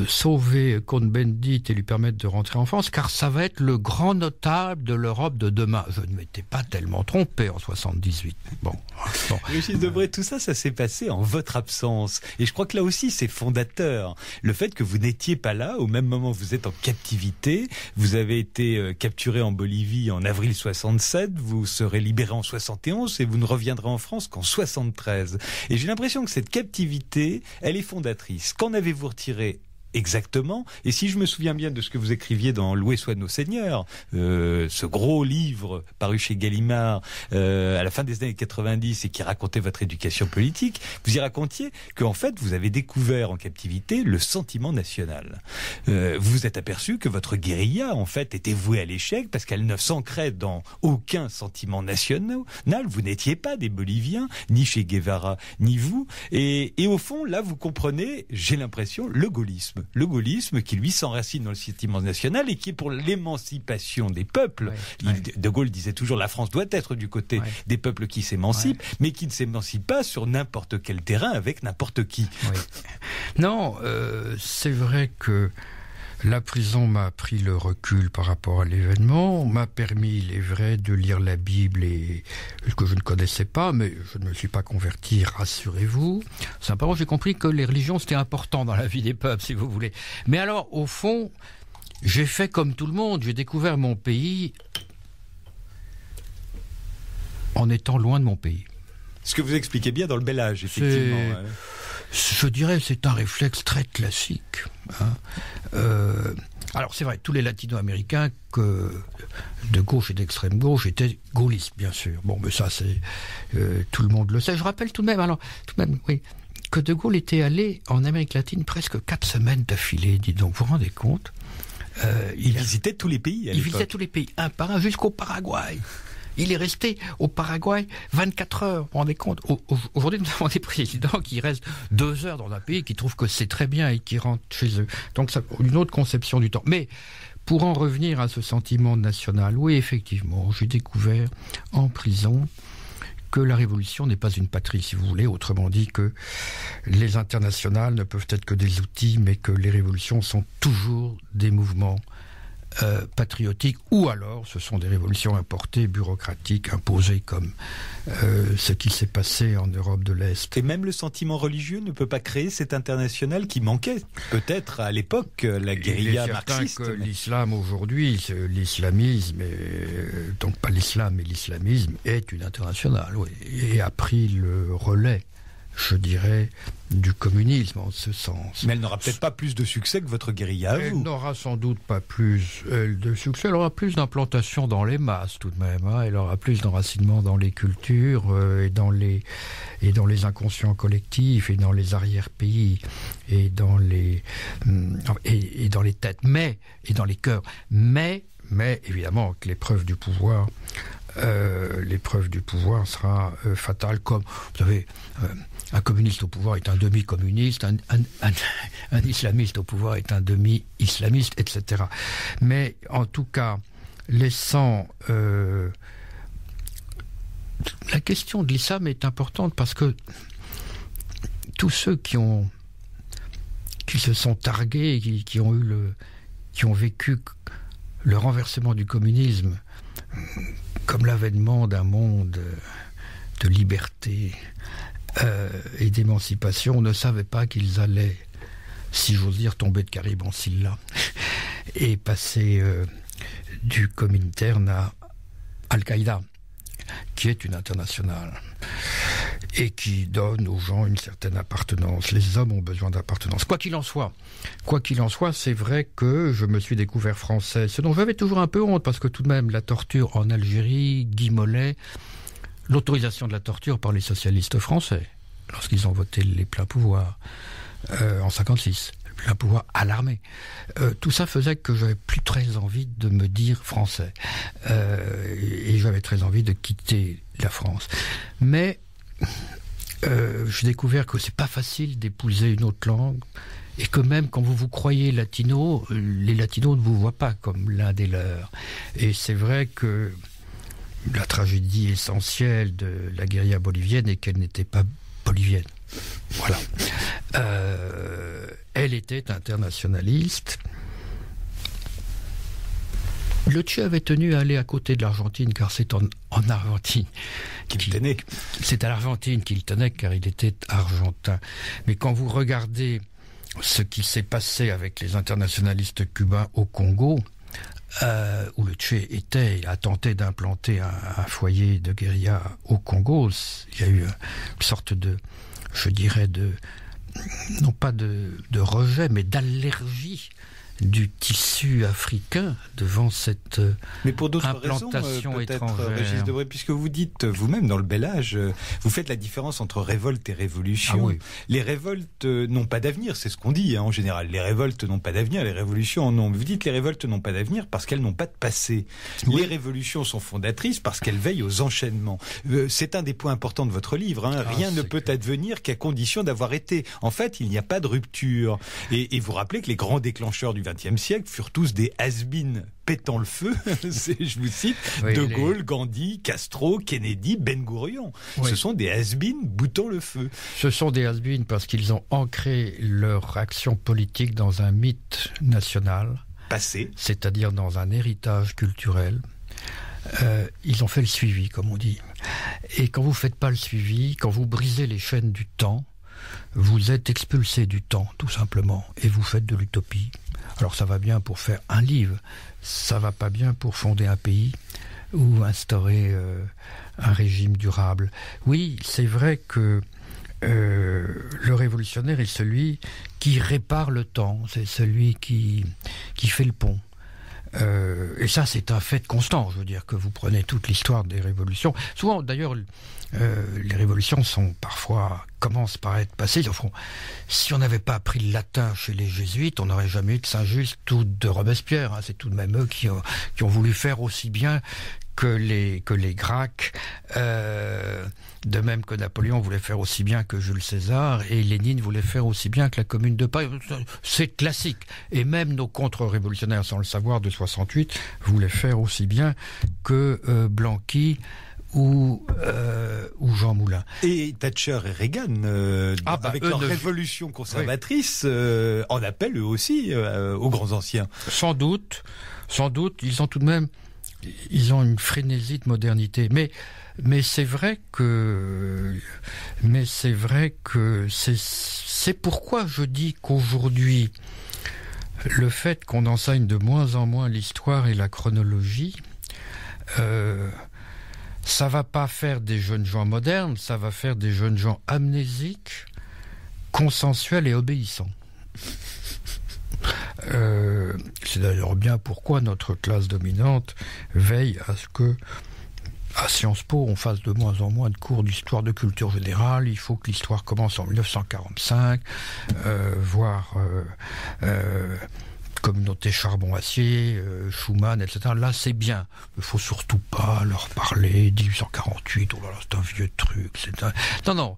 [SPEAKER 3] sauver Cohn-Bendit et lui permettre de rentrer en France, car ça va être le grand notable de l'Europe de demain. Je ne m'étais pas tellement trompé en 78. Bon.
[SPEAKER 2] Régis Debray, tout ça s'est passé en votre absence. Et je crois que là aussi, c'est fondateur. Le fait que vous n'étiez pas là, au même moment vous êtes en captivité, vous avez été capturé en Bolivie en avril 67, vous serez libéré en 71 et vous ne reviendrez en France qu'en 73. Et j'ai l'impression que cette captivité, elle est fondatrice. Qu'en avez-vous retiré exactement. Et si je me souviens bien de ce que vous écriviez dans Loué soit nos seigneurs, ce gros livre paru chez Gallimard à la fin des années 90 et qui racontait votre éducation politique, vous y racontiez qu'en fait vous avez découvert en captivité le sentiment national. Vous vous êtes aperçu que votre guérilla en fait était vouée à l'échec parce qu'elle ne s'ancrait dans aucun sentiment national. Vous n'étiez pas des Boliviens, ni chez Guevara, ni vous. Et au fond, là, vous comprenez, j'ai l'impression, le gaullisme. Le gaullisme qui, lui, s'enracine dans le sentiment national et qui est pour l'émancipation des peuples. De Gaulle disait toujours, la France doit être du côté des peuples qui s'émancipent, mais qui ne s'émancipent pas sur n'importe quel terrain avec n'importe qui.
[SPEAKER 3] Non, c'est vrai que la prison m'a pris le recul par rapport à l'événement, m'a permis, il est vrai, de lire la Bible et que je ne connaissais pas, mais je ne me suis pas converti, rassurez-vous. Simplement, j'ai compris que les religions, c'était important dans la vie des peuples, si vous voulez. Mais alors, au fond, j'ai fait comme tout le monde, j'ai découvert mon pays en étant loin de mon pays.
[SPEAKER 2] Ce que vous expliquez bien dans le bel âge, effectivement.
[SPEAKER 3] Je dirais c'est un réflexe très classique. Alors c'est vrai, tous les latino-américains de gauche et d'extrême gauche étaient gaullistes, bien sûr. Bon, mais ça, c'est tout le monde le sait. Je rappelle tout de même, oui, que De Gaulle était allé en Amérique latine presque 4 semaines d'affilée. Dis donc, vous vous rendez compte?
[SPEAKER 2] Il visitait tous les pays à l'époque.
[SPEAKER 3] Il visitait tous les pays, un par un, jusqu'au Paraguay. Il est resté au Paraguay 24 heures. Vous vous rendez compte? Aujourd'hui, nous avons des présidents qui restent 2 heures dans un pays, qui trouvent que c'est très bien et qui rentrent chez eux. Donc, ça, une autre conception du temps. Mais, pour en revenir à ce sentiment national, oui, effectivement, j'ai découvert en prison que la révolution n'est pas une patrie, si vous voulez. Autrement dit, que les internationales ne peuvent être que des outils, mais que les révolutions sont toujours des mouvements patriotiques, ou alors ce sont des révolutions importées, bureaucratiques, imposées, comme ce qui s'est passé en Europe de l'Est.
[SPEAKER 2] Et même le sentiment religieux ne peut pas créer cet international qui manquait peut-être à l'époque, la guérilla marxiste.
[SPEAKER 3] Que l'islam aujourd'hui, l'islamisme, donc pas l'islam mais l'islamisme, est une internationale, oui, et a pris le relais, je dirais, du communisme en ce sens.
[SPEAKER 2] Mais elle n'aura peut-être pas plus de succès que votre guérilla à vous.
[SPEAKER 3] Elle n'aura sans doute pas plus de succès, elle aura plus d'implantation dans les masses tout de même, hein. Elle aura plus d'enracinement dans les cultures et dans les inconscients collectifs et dans les arrière-pays et dans les têtes, et dans les cœurs. Mais évidemment que l'épreuve du pouvoir sera fatale, comme, vous savez, un communiste au pouvoir est un demi-communiste, un islamiste au pouvoir est un demi-islamiste, etc. Mais en tout cas, laissant... la question de l'islam est importante parce que tous ceux qui se sont targués, qui ont vécu le renversement du communisme comme l'avènement d'un monde de liberté et d'émancipation, ne savaient pas qu'ils allaient, si j'ose dire, tomber de Caribe en Silla et passer du Comintern à Al-Qaïda, qui est une internationale et qui donne aux gens une certaine appartenance. Les hommes ont besoin d'appartenance. Quoi qu'il en soit, c'est vrai que je me suis découvert français, ce dont j'avais toujours un peu honte, parce que tout de même, la torture en Algérie, Guy Mollet, l'autorisation de la torture par les socialistes français, lorsqu'ils ont voté les pleins pouvoirs en 56, plein pouvoir à l'armée. Tout ça faisait que j'avais plus très envie de me dire français. Et j'avais très envie de quitter la France. Mais j'ai découvert que c'est pas facile d'épouser une autre langue, et que même quand vous vous croyez latino, les latinos ne vous voient pas comme l'un des leurs. Et c'est vrai que la tragédie essentielle de la guérilla bolivienne est qu'elle n'était pas bolivienne. Voilà. Elle était internationaliste. Le Che avait tenu à aller à côté de l'Argentine, car c'est en Argentine qu'il tenait. C'est à l'Argentine qu'il tenait, car il était argentin. Mais quand vous regardez ce qui s'est passé avec les internationalistes cubains au Congo, où le Che a tenté d'implanter un foyer de guérilla au Congo, il y a eu une sorte de, je dirais, de non pas de rejet, mais d'allergie du tissu africain devant cette
[SPEAKER 2] Mais pour d'autres
[SPEAKER 3] implantation
[SPEAKER 2] raisons, peut-être,
[SPEAKER 3] étrangère.
[SPEAKER 2] Régis Debray, puisque vous dites vous-même dans le Bel Âge, vous faites la différence entre révolte et révolution.
[SPEAKER 3] Ah oui.
[SPEAKER 2] Les révoltes n'ont pas d'avenir, c'est ce qu'on dit en général. Les révoltes n'ont pas d'avenir, les révolutions en ont. Vous dites les révoltes n'ont pas d'avenir parce qu'elles n'ont pas de passé.
[SPEAKER 3] Oui.
[SPEAKER 2] Les révolutions sont fondatrices parce qu'elles veillent aux enchaînements. C'est un des points importants de votre livre. Rien ne peut advenir qu'à condition d'avoir été. En fait, il n'y a pas de rupture. Et vous rappelez que les grands déclencheurs du XXe siècle furent tous des has-beens pétant le feu, je vous cite,
[SPEAKER 3] oui,
[SPEAKER 2] De Gaulle, Gandhi, Castro, Kennedy, Ben Gourion.
[SPEAKER 3] Oui.
[SPEAKER 2] Ce sont des has-beens boutant le feu.
[SPEAKER 3] Ce sont des has-beens parce qu'ils ont ancré leur action politique dans un mythe national,
[SPEAKER 2] Passé.
[SPEAKER 3] c'est-à-dire dans un héritage culturel. Ils ont fait le suivi, comme on dit. Et quand vous ne faites pas le suivi, quand vous brisez les chaînes du temps, vous êtes expulsé du temps, tout simplement, et vous faites de l'utopie. Alors ça va bien pour faire un livre, ça va pas bien pour fonder un pays ou instaurer un régime durable. Oui, c'est vrai que le révolutionnaire est celui qui répare le temps, c'est celui qui fait le pont. Et ça, c'est un fait constant. Je veux dire que vous prenez toute l'histoire des révolutions. Souvent, d'ailleurs, les révolutions commencent par être passées. Au fond, si on n'avait pas appris le latin chez les jésuites, on n'aurait jamais eu de Saint-Just ou de Robespierre. Hein. C'est tout de même eux qui ont voulu faire aussi bien que les Gracques, de même que Napoléon voulait faire aussi bien que Jules César, et Lénine voulait faire aussi bien que la Commune de Paris. C'est classique. Et même nos contre-révolutionnaires, sans le savoir, de 68, voulaient faire aussi bien que Blanqui ou Jean Moulin.
[SPEAKER 2] Et Thatcher et Reagan, avec leur révolution conservatrice, en appellent eux aussi aux grands anciens.
[SPEAKER 3] Sans doute, ils ont tout de même une frénésie de modernité. Mais c'est vrai que c'est pourquoi je dis qu'aujourd'hui, le fait qu'on enseigne de moins en moins l'histoire et la chronologie, ça va pas faire des jeunes gens modernes, ça va faire des jeunes gens amnésiques, consensuels et obéissants. C'est d'ailleurs bien pourquoi notre classe dominante veille à ce que à Sciences Po on fasse de moins en moins de cours d'histoire de culture générale. Il faut que l'histoire commence en 1945, voire communauté charbon-acier, Schumann, etc. Là, c'est bien. Il ne faut surtout pas leur parler 1848. Oh là là, c'est un vieux truc. Non,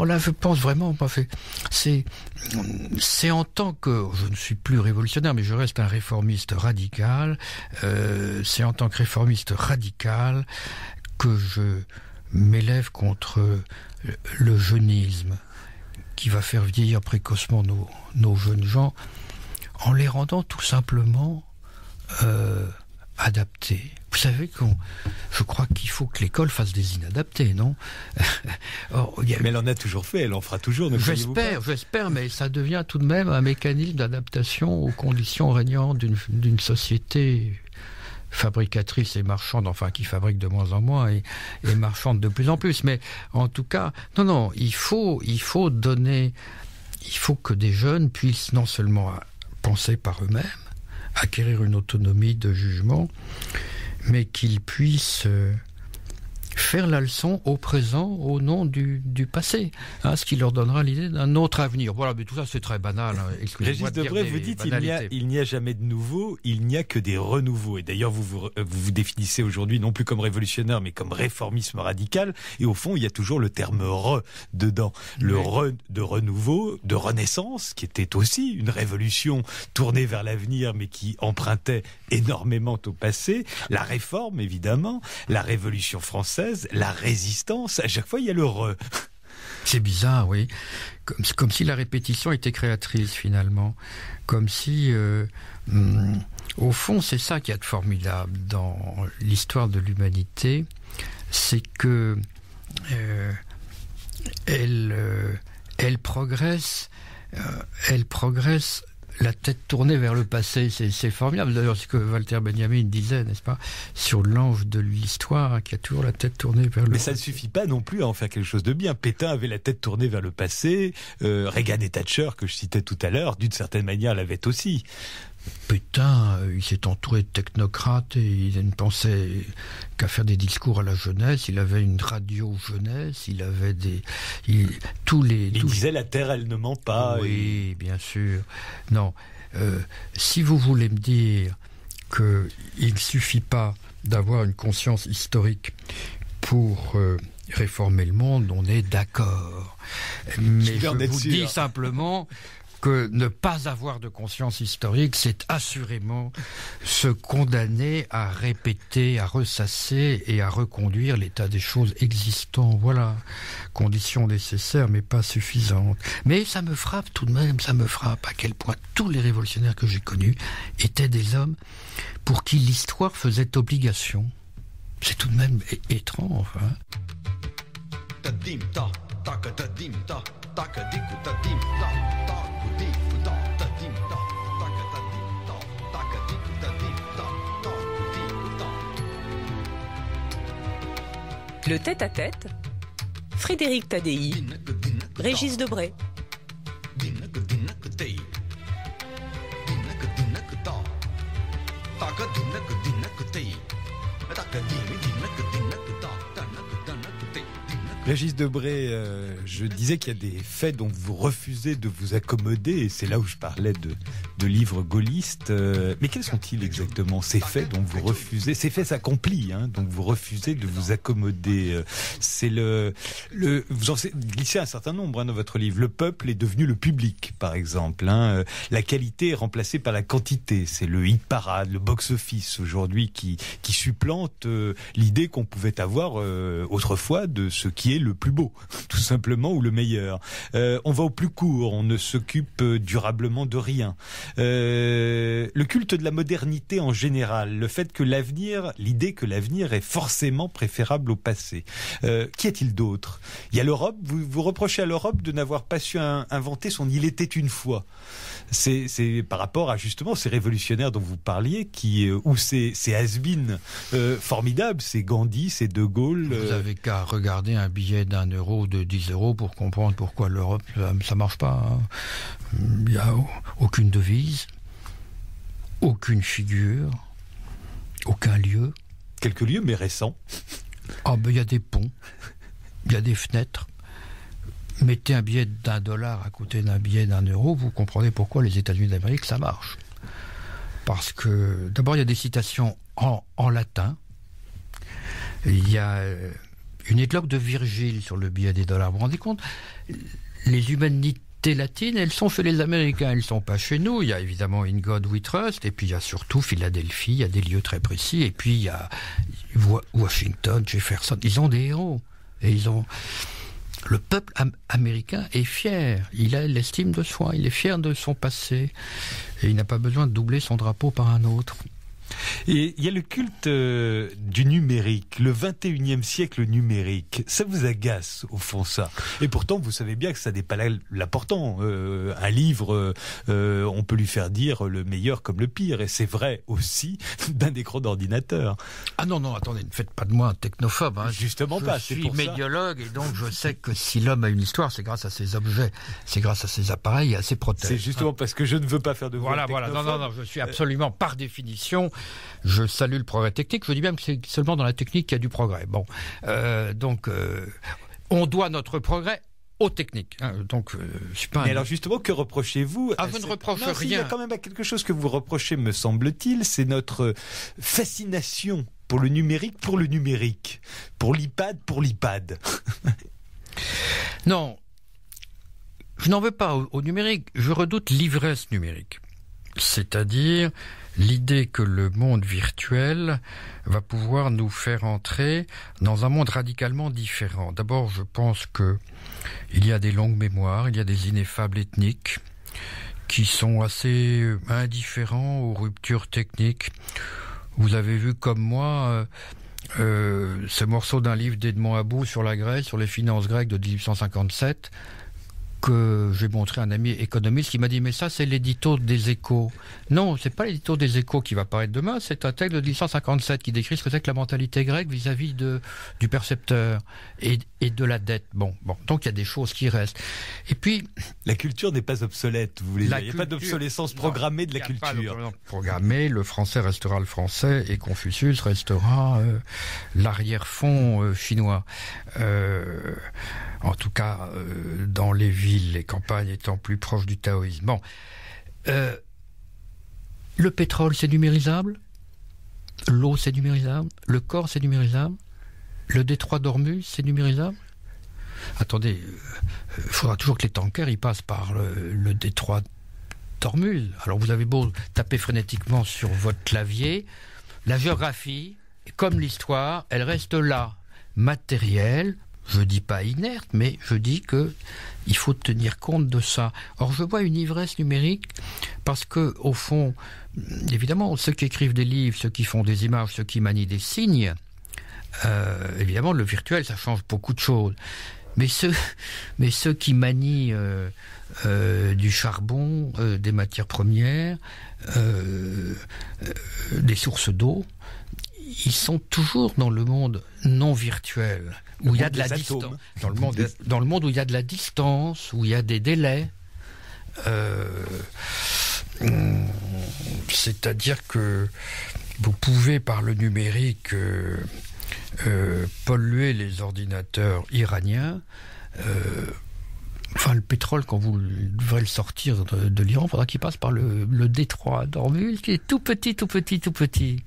[SPEAKER 3] là, je pense vraiment... C'est en tant que... Je ne suis plus révolutionnaire, mais je reste un réformiste radical. C'est en tant que réformiste radical que je m'élève contre le jeunisme qui va faire vieillir précocement nos jeunes gens, en les rendant tout simplement adaptés. Vous savez je crois qu'il faut que l'école fasse des inadaptés, non?
[SPEAKER 2] Mais elle en a toujours fait, elle en fera toujours, ne croyez-vous pas?
[SPEAKER 3] J'espère, mais ça devient tout de même un mécanisme d'adaptation aux conditions régnantes d'une société fabricatrice et marchande, enfin qui fabrique de moins en moins et marchande de plus en plus. Mais en tout cas, non, il faut que des jeunes puissent non seulement penser par eux-mêmes, acquérir une autonomie de jugement, mais qu'ils puissent faire la leçon au présent au nom du passé, ce qui leur donnera l'idée d'un autre avenir. Voilà, mais tout ça c'est très banal.
[SPEAKER 2] Régis Debray, vous dites il n'y a jamais de nouveau, il n'y a que des renouveaux. Et d'ailleurs, vous définissez aujourd'hui non plus comme révolutionnaire, mais comme réformisme radical. Et au fond, il y a toujours le terme re dedans. Le re de renouveau, de renaissance, qui était aussi une révolution tournée vers l'avenir, mais qui empruntait énormément au passé. La réforme, évidemment, la révolution française, la résistance, à chaque fois il y a le re.
[SPEAKER 3] C'est bizarre, oui. Comme si la répétition était créatrice finalement. Comme si, au fond, c'est ça qui est formidable dans l'histoire de l'humanité, c'est que elle progresse la tête tournée vers le passé, c'est formidable. D'ailleurs, ce que Walter Benjamin disait, n'est-ce pas, sur l'ange de l'histoire, hein, qui a toujours la tête tournée vers le
[SPEAKER 2] Mais
[SPEAKER 3] passé.
[SPEAKER 2] ça ne suffit pas non plus à en faire quelque chose de bien. Pétain avait la tête tournée vers le passé, Reagan et Thatcher, que je citais tout à l'heure, d'une certaine manière l'avaient aussi.
[SPEAKER 3] Pétain, il s'est entouré de technocrates et il ne pensait qu'à faire des discours à la jeunesse. Il avait une radio jeunesse, il avait tous les...
[SPEAKER 2] Il disait la terre, elle ne ment pas.
[SPEAKER 3] Oui, bien sûr. Non, si vous voulez me dire qu'il ne suffit pas d'avoir une conscience historique pour réformer le monde, on est d'accord. Mais je vous dis simplement que ne pas avoir de conscience historique, c'est assurément se condamner à répéter, à ressasser et à reconduire l'état des choses existant. Voilà, condition nécessaire mais pas suffisante. Mais ça me frappe tout de même, ça me frappe à quel point tous les révolutionnaires que j'ai connus étaient des hommes pour qui l'histoire faisait obligation. C'est tout de même étrange. Hein.
[SPEAKER 4] Le tête-à-tête, Frédéric Tadei, Régis Debray.
[SPEAKER 2] Régis Debray, je disais qu'il y a des faits dont vous refusez de vous accommoder, et c'est là où je parlais de livres gaullistes. Mais quels sont-ils exactement, ces faits dont vous refusez, ces faits accomplis, hein, dont vous refusez de vous accommoder? C'est vous en glissez un certain nombre, hein, dans votre livre. Le peuple est devenu le public, par exemple. Hein. La qualité est remplacée par la quantité. C'est le hit parade, le box-office aujourd'hui qui supplante l'idée qu'on pouvait avoir autrefois de ce qui est le plus beau, tout simplement, ou le meilleur. On va au plus court, on ne s'occupe durablement de rien. Le culte de la modernité en général, le fait que l'idée que l'avenir est forcément préférable au passé. Qu'y a-t-il d'autre? Il y a l'Europe, vous reprochez à l'Europe de n'avoir pas su inventer son Il était une fois. C'est par rapport à justement ces révolutionnaires dont vous parliez, ou ces has-been formidables, c'est Gandhi, c'est De Gaulle.
[SPEAKER 3] Vous avez qu'à regarder un billet d'1 euro, de 10 euros pour comprendre pourquoi l'Europe, ça marche pas. Hein. Il n'y a aucune devise, aucune figure, aucun lieu.
[SPEAKER 2] Quelques lieux, mais récents.
[SPEAKER 3] Ah ben il y a des ponts, il y a des fenêtres. Mettez un billet d'$1 à côté d'un billet d'1 euro, vous comprenez pourquoi les États-Unis d'Amérique, ça marche. Parce que, d'abord, il y a des citations en latin. Il y a une églogue de Virgile sur le billet des dollars. Vous vous rendez compte? Les humanités latines, elles sont chez les Américains, elles ne sont pas chez nous. Il y a évidemment In God We Trust, et puis il y a surtout Philadelphie, il y a des lieux très précis, et puis il y a Washington, Jefferson. Ils ont des héros. Et le peuple américain est fier. Il a l'estime de soi, il est fier de son passé, et il n'a pas besoin de doubler son drapeau par un autre.
[SPEAKER 2] Et il y a le culte du numérique, le 21e siècle numérique. Ça vous agace, au fond, ça? Et pourtant, vous savez bien que ça n'est pas l'important. Un livre, on peut lui faire dire le meilleur comme le pire. Et c'est vrai aussi d'un écran d'ordinateur.
[SPEAKER 3] Ah non, attendez, ne faites pas de moi un technophobe. Hein.
[SPEAKER 2] Justement pas, c'est pour ça.
[SPEAKER 3] Je suis médiologue, et donc je sais que si l'homme a une histoire, c'est grâce à ses objets, c'est grâce à ses appareils et à ses prothèses.
[SPEAKER 2] C'est justement parce que je ne veux pas faire de vous
[SPEAKER 3] Voilà, non, je suis absolument, par définition... Je salue le progrès technique. Je dis même que c'est seulement dans la technique qu'il y a du progrès. Bon, donc on doit notre progrès aux techniques. Hein. Donc, je suis pas.
[SPEAKER 2] Mais alors justement, que reprochez-vous?
[SPEAKER 3] Je ne reproche rien.
[SPEAKER 2] Il y a quand même quelque chose que vous reprochez, me semble-t-il, c'est notre fascination pour le numérique, pour l'iPad, pour l'iPad.
[SPEAKER 3] Non, je n'en veux pas au numérique. Je redoute l'ivresse numérique. C'est-à-dire l'idée que le monde virtuel va pouvoir nous faire entrer dans un monde radicalement différent. D'abord, je pense qu'il y a des longues mémoires, il y a des ineffables ethniques qui sont assez indifférents aux ruptures techniques. Vous avez vu comme moi ce morceau d'un livre d'Edmond About sur la Grèce, sur les finances grecques de 1857. que j'ai montré à un ami économiste qui m'a dit mais ça c'est l'édito des Échos. Non, c'est pas l'édito des Échos qui va paraître demain, c'est un texte de 1857 qui décrit ce que c'est que la mentalité grecque vis-à-vis du percepteur et de la dette. Bon, donc il y a des choses qui restent. Et puis
[SPEAKER 2] la culture n'est pas obsolète, vous voulez dire. Il n'y a pas d'obsolescence programmée de la culture.
[SPEAKER 3] Il n'y a pas programmée, le français restera le français et Confucius restera l'arrière-fond chinois. En tout cas, dans les villes, les campagnes étant plus proches du taoïsme. Bon, le pétrole, c'est numérisable. L'eau, c'est numérisable. Le corps, c'est numérisable. Le détroit d'Ormuz, c'est numérisable. Attendez, il faudra toujours que les tankers ils passent par le détroit d'Ormuz. Alors vous avez beau taper frénétiquement sur votre clavier, la géographie, comme l'histoire, elle reste là, matérielle. Je dis pas inerte, mais je dis que il faut tenir compte de ça. Or, je vois une ivresse numérique parce que, au fond, évidemment, ceux qui écrivent des livres, ceux qui font des images, ceux qui manient des signes, évidemment, le virtuel, ça change beaucoup de choses. Mais ceux qui manient du charbon, des matières premières, des sources d'eau, ils sont toujours dans le monde non virtuel, où il y a de la distance. Dans le monde où il y a de la distance, où il y a des délais. C'est-à-dire que vous pouvez, par le numérique, polluer les ordinateurs iraniens. Enfin, le pétrole, quand vous devrez le sortir de l'Iran, il faudra qu'il passe par le détroit d'Ormuz, qui est tout petit, tout petit, tout petit.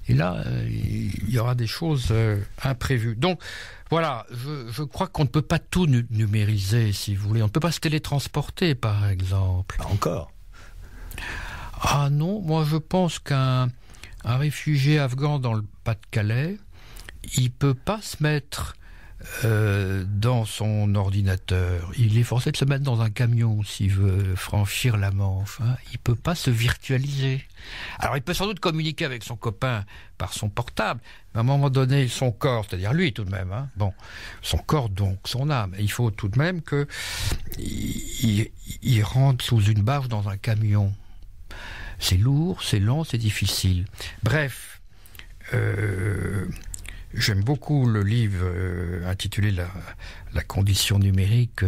[SPEAKER 3] Et là, il y aura des choses imprévues. Donc, voilà, je crois qu'on ne peut pas tout numériser, si vous voulez. On ne peut pas se télétransporter, par exemple.
[SPEAKER 2] Pas encore.
[SPEAKER 3] Ah non, moi je pense qu'un réfugié afghan dans le Pas-de-Calais, il ne peut pas se mettre dans son ordinateur. Il est forcé de se mettre dans un camion s'il veut franchir la Manche. Hein. Il ne peut pas se virtualiser. Alors il peut sans doute communiquer avec son copain par son portable, mais à un moment donné, son corps, c'est-à-dire lui tout de même, hein, bon, son corps donc, son âme, il faut tout de même qu'il rentre sous une barge dans un camion. C'est lourd, c'est lent, c'est difficile. Bref, j'aime beaucoup le livre intitulé La condition numérique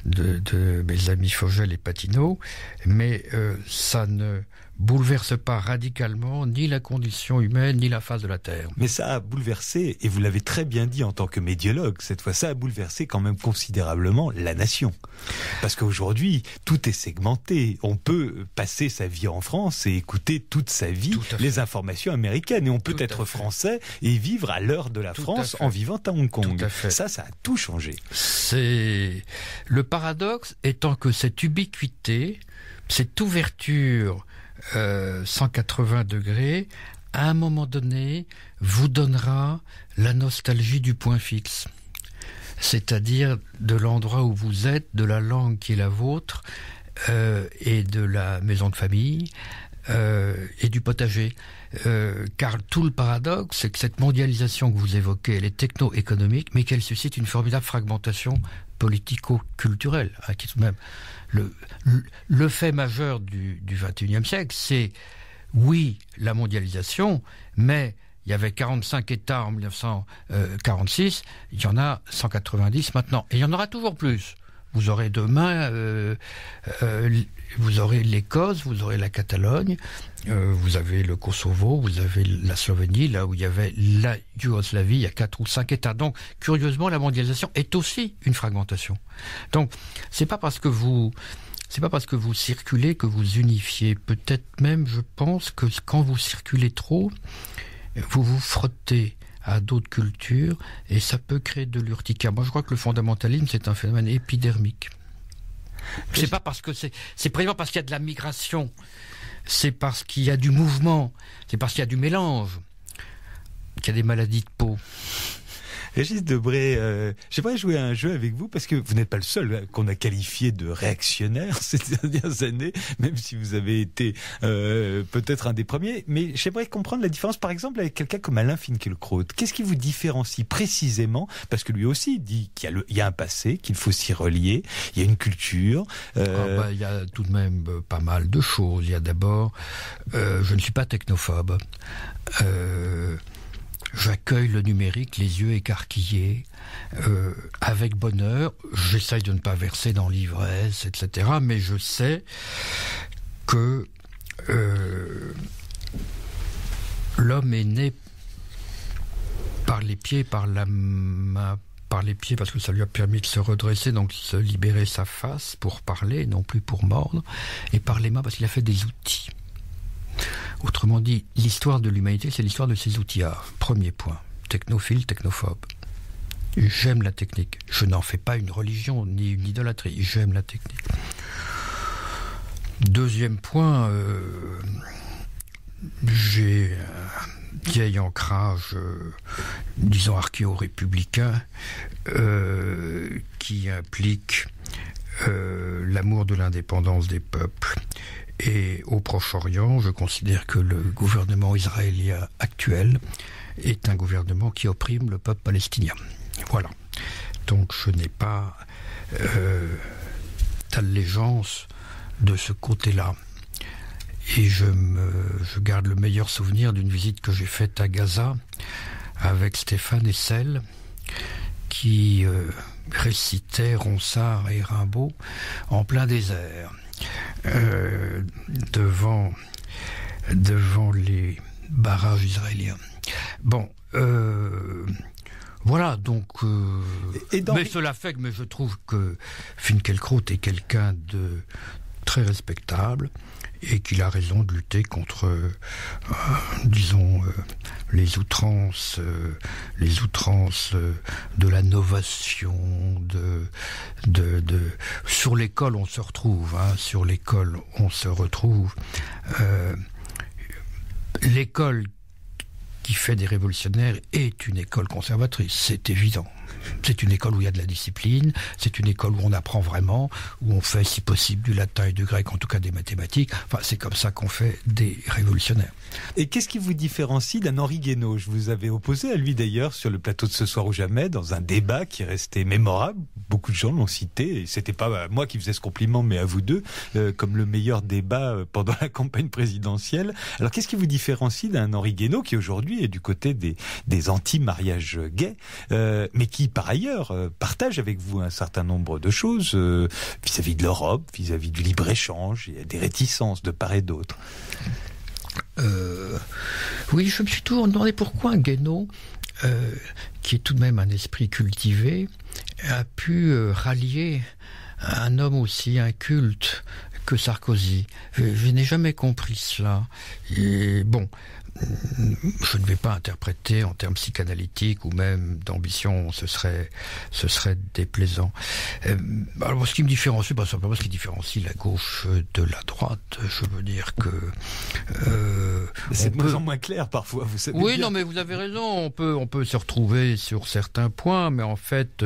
[SPEAKER 3] de mes amis Fogel et Patineau, mais ça ne bouleverse pas radicalement ni la condition humaine ni la face de la Terre.
[SPEAKER 2] Mais ça a bouleversé, et vous l'avez très bien dit en tant que médiologue, cette fois, ça a bouleversé quand même considérablement la nation. Parce qu'aujourd'hui, tout est segmenté. On peut passer sa vie en France et écouter toute sa vie les informations américaines. Et on peut être français et vivre à l'heure de la France en vivant à Hong Kong. Ça a tout changé.
[SPEAKER 3] C'est le paradoxe étant que cette ubiquité, cette ouverture 180 degrés, à un moment donné, vous donnera la nostalgie du point fixe. C'est-à-dire de l'endroit où vous êtes, de la langue qui est la vôtre, et de la maison de famille, et du potager. Car tout le paradoxe, c'est que cette mondialisation que vous évoquez, elle est techno-économique, mais qu'elle suscite une formidable fragmentation politico-culturelle, hein, qui est tout de même le fait majeur du XXIe siècle, c'est, oui, la mondialisation, mais il y avait 45 États en 1946, il y en a 190 maintenant, et il y en aura toujours plus. Vous aurez demain, vous aurez l'Écosse, vous aurez la Catalogne, vous avez le Kosovo, vous avez la Slovénie, là où il y avait la Yougoslavie, il y a 4 ou 5 États. Donc, curieusement, la mondialisation est aussi une fragmentation. Donc, c'est pas parce que vous circulez que vous unifiez. Peut-être même, je pense, que quand vous circulez trop, vous vous frottez à d'autres cultures, et ça peut créer de l'urticaire. Moi, je crois que le fondamentalisme, c'est un phénomène épidermique. C'est pas parce que c'est précisément parce qu'il y a de la migration, c'est parce qu'il y a du mouvement, c'est parce qu'il y a du mélange, qu'il y a des maladies de peau.
[SPEAKER 2] Régis Debray, j'aimerais jouer à un jeu avec vous parce que vous n'êtes pas le seul qu'on a qualifié de réactionnaire ces dernières années, même si vous avez été peut-être un des premiers. Mais j'aimerais comprendre la différence, par exemple, avec quelqu'un comme Alain Finkielkraut. Qu'est-ce qui vous différencie précisément? Parce que lui aussi dit qu'il y a un passé, qu'il faut s'y relier, il y a une culture.
[SPEAKER 3] Il y a tout de même pas mal de choses. Il y a d'abord, je ne suis pas technophobe. J'accueille le numérique les yeux écarquillés, avec bonheur. J'essaye de ne pas verser dans l'ivresse, etc. Mais je sais que l'homme est né par les pieds, par la main, par les pieds parce que ça lui a permis de se redresser, donc se libérer sa face pour parler, non plus pour mordre, et par les mains parce qu'il a fait des outils. Autrement dit, l'histoire de l'humanité, c'est l'histoire de ces outils-là. Premier point, technophile, technophobe. J'aime la technique. Je n'en fais pas une religion ni une idolâtrie. J'aime la technique. Deuxième point, j'ai un vieil ancrage, disons archéo-républicain, qui implique l'amour de l'indépendance des peuples. Et au Proche-Orient, je considère que le gouvernement israélien actuel est un gouvernement qui opprime le peuple palestinien. Voilà. Donc je n'ai pas d'allégeance de ce côté-là. Et je garde le meilleur souvenir d'une visite que j'ai faite à Gaza avec Stéphane Hessel, qui récitait Ronsard et Rimbaud en plein désert. Devant les barrages israéliens. Bon, voilà, donc... mais cela fait que je trouve que Finkielkraut est quelqu'un de très respectable et qu'il a raison de lutter contre, disons, les outrances de la novation, sur l'école on se retrouve, sur l'école on se retrouve. L'école qui fait des révolutionnaires est une école conservatrice, c'est évident. C'est une école où il y a de la discipline, c'est une école où on apprend vraiment, où on fait, si possible, du latin et du grec, en tout cas des mathématiques. Enfin, c'est comme ça qu'on fait des révolutionnaires.
[SPEAKER 2] Et qu'est-ce qui vous différencie d'un Henri Guénaud? Je vous avais opposé à lui d'ailleurs sur le plateau de Ce soir ou jamais, dans un débat qui est resté mémorable. Beaucoup de gens l'ont cité, et c'était pas moi qui faisais ce compliment, mais à vous deux, comme le meilleur débat pendant la campagne présidentielle. Alors qu'est-ce qui vous différencie d'un Henri Guénaud qui aujourd'hui est du côté des anti-mariages gays, mais qui par ailleurs partage avec vous un certain nombre de choses vis-à-vis de l'Europe, vis-à-vis du libre-échange? Il y a des réticences de part et d'autre.
[SPEAKER 3] Oui, je me suis toujours demandé pourquoi Guénaud, qui est tout de même un esprit cultivé, a pu rallier un homme aussi inculte que Sarkozy. Je n'ai jamais compris cela. Et bon, je ne vais pas interpréter en termes psychanalytiques ou même d'ambition, ce serait déplaisant. Alors, ce qui me différencie, simplement ce qui différencie la gauche de la droite, je veux dire que...
[SPEAKER 2] c'est de moins en moins clair parfois, vous savez.
[SPEAKER 3] Oui,
[SPEAKER 2] bien.
[SPEAKER 3] Non, mais vous avez raison, on peut se retrouver sur certains points, mais en fait,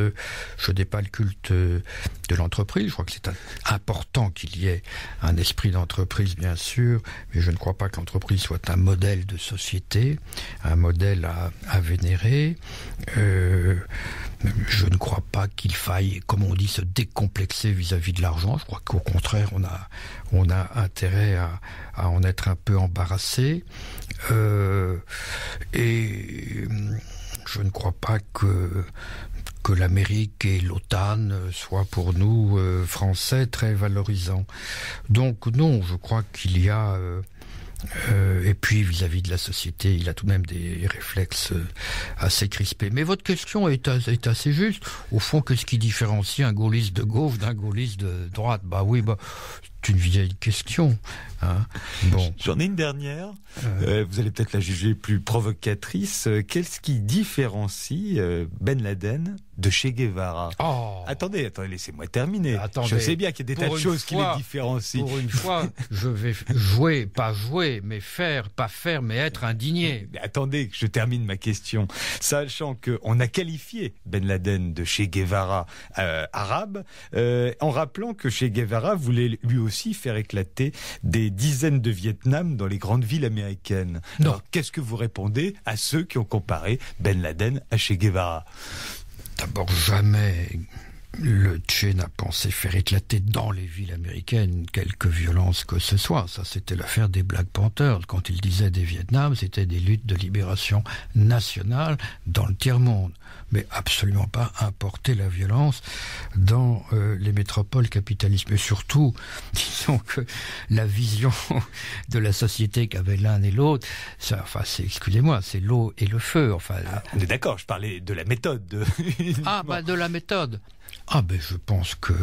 [SPEAKER 3] je n'ai pas le culte de l'entreprise. Je crois que c'est important qu'il y ait un esprit d'entreprise, bien sûr, mais je ne crois pas que l'entreprise soit un modèle de société, un modèle à vénérer. Je ne crois pas qu'il faille, comme on dit, se décomplexer vis-à-vis de l'argent. Je crois qu'au contraire, on a intérêt à en être un peu embarrassé. Et je ne crois pas que l'Amérique et l'OTAN soient pour nous, Français, très valorisants. Donc non, je crois qu'il y a... et puis vis-à-vis de la société, il a tout de même des réflexes assez crispés. Mais votre question est assez juste. Au fond, qu'est-ce qui différencie un gaulliste de gauche d'un gaulliste de droite? une vieille question. Hein. Bon.
[SPEAKER 2] J'en ai une dernière. Vous allez peut-être la juger plus provocatrice. Qu'est-ce qui différencie Ben Laden de Che Guevara? Attendez, laissez-moi terminer. Je sais bien qu'il y a des tas de choses qui les différencient.
[SPEAKER 3] Pour une fois, je vais pas jouer, mais pas faire, mais être indigné.
[SPEAKER 2] Mais attendez que je termine ma question. Sachant qu'on a qualifié Ben Laden de Che Guevara arabe, en rappelant que Che Guevara voulait lui aussi faire éclater des dizaines de Vietnam dans les grandes villes américaines.
[SPEAKER 3] Non.
[SPEAKER 2] Alors, qu'est-ce que vous répondez à ceux qui ont comparé Ben Laden à Che Guevara?
[SPEAKER 3] D'abord, jamais le Che n'a pensé faire éclater dans les villes américaines quelque violence que ce soit. Ça, c'était l'affaire des Black Panthers. Quand il disait des Vietnam, c'était des luttes de libération nationale dans le tiers-monde. Mais absolument pas importer la violence dans les métropoles capitalistes. Mais surtout, disons que la vision de la société qu'avaient l'un et l'autre, excusez-moi, c'est l'eau et le feu.
[SPEAKER 2] On est d'accord, je parlais de la méthode.
[SPEAKER 3] De la méthode. Je pense que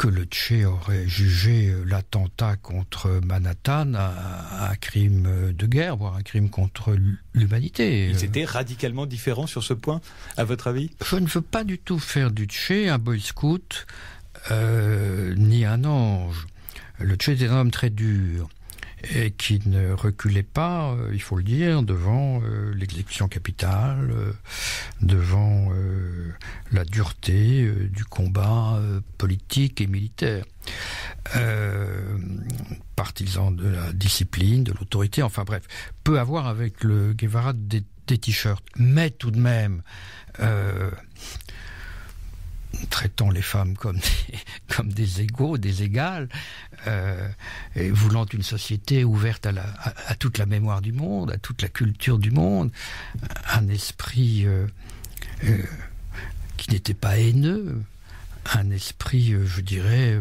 [SPEAKER 3] le Che aurait jugé l'attentat contre Manhattan un crime de guerre, voire un crime contre l'humanité.
[SPEAKER 2] Ils étaient radicalement différents sur ce point, à votre avis?
[SPEAKER 3] Je ne veux pas du tout faire du Che un boy scout, ni un ange. Le Che était un homme très dur et qui ne reculait pas, il faut le dire, devant l'exécution capitale, devant la dureté du combat politique et militaire. Partisan de la discipline, de l'autorité, enfin bref, peut avoir avec le Guevara des t-shirts, mais tout de même traitant les femmes comme des égaux, des égales, et voulant une société ouverte à toute la mémoire du monde, à toute la culture du monde, un esprit qui n'était pas haineux, un esprit, je dirais,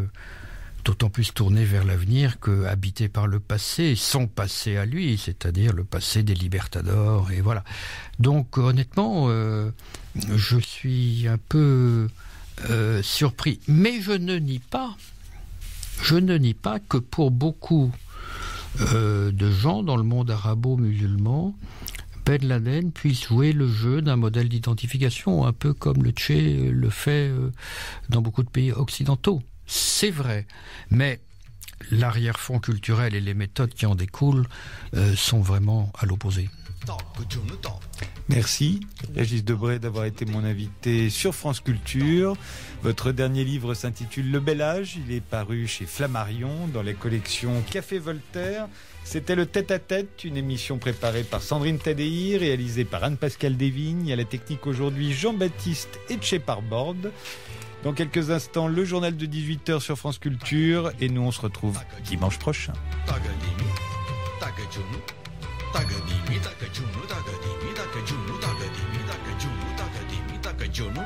[SPEAKER 3] d'autant plus tourné vers l'avenir que habité par le passé, son passé à lui, c'est-à-dire le passé des libertadors, et voilà. Donc honnêtement, je suis un peu surpris, mais je ne nie pas que pour beaucoup de gens dans le monde arabo-musulman, Ben Laden puisse jouer le jeu d'un modèle d'identification, un peu comme le Che le fait dans beaucoup de pays occidentaux. C'est vrai, mais l'arrière-fond culturel et les méthodes qui en découlent sont vraiment à l'opposé.
[SPEAKER 2] Merci, Régis Debray, d'avoir été mon invité sur France Culture. Votre dernier livre s'intitule Le Bel Âge. Il est paru chez Flammarion dans les collections Café Voltaire. C'était le Tête-à-Tête, une émission préparée par Sandrine Tadei, réalisée par Anne-Pascale Desvignes. À la technique aujourd'hui, Jean-Baptiste Etcheparbord. Dans quelques instants, le journal de 18h sur France Culture. Et nous, on se retrouve dimanche prochain.
[SPEAKER 1] Taka kajun, tata kajun, taka kajun, tak kajun,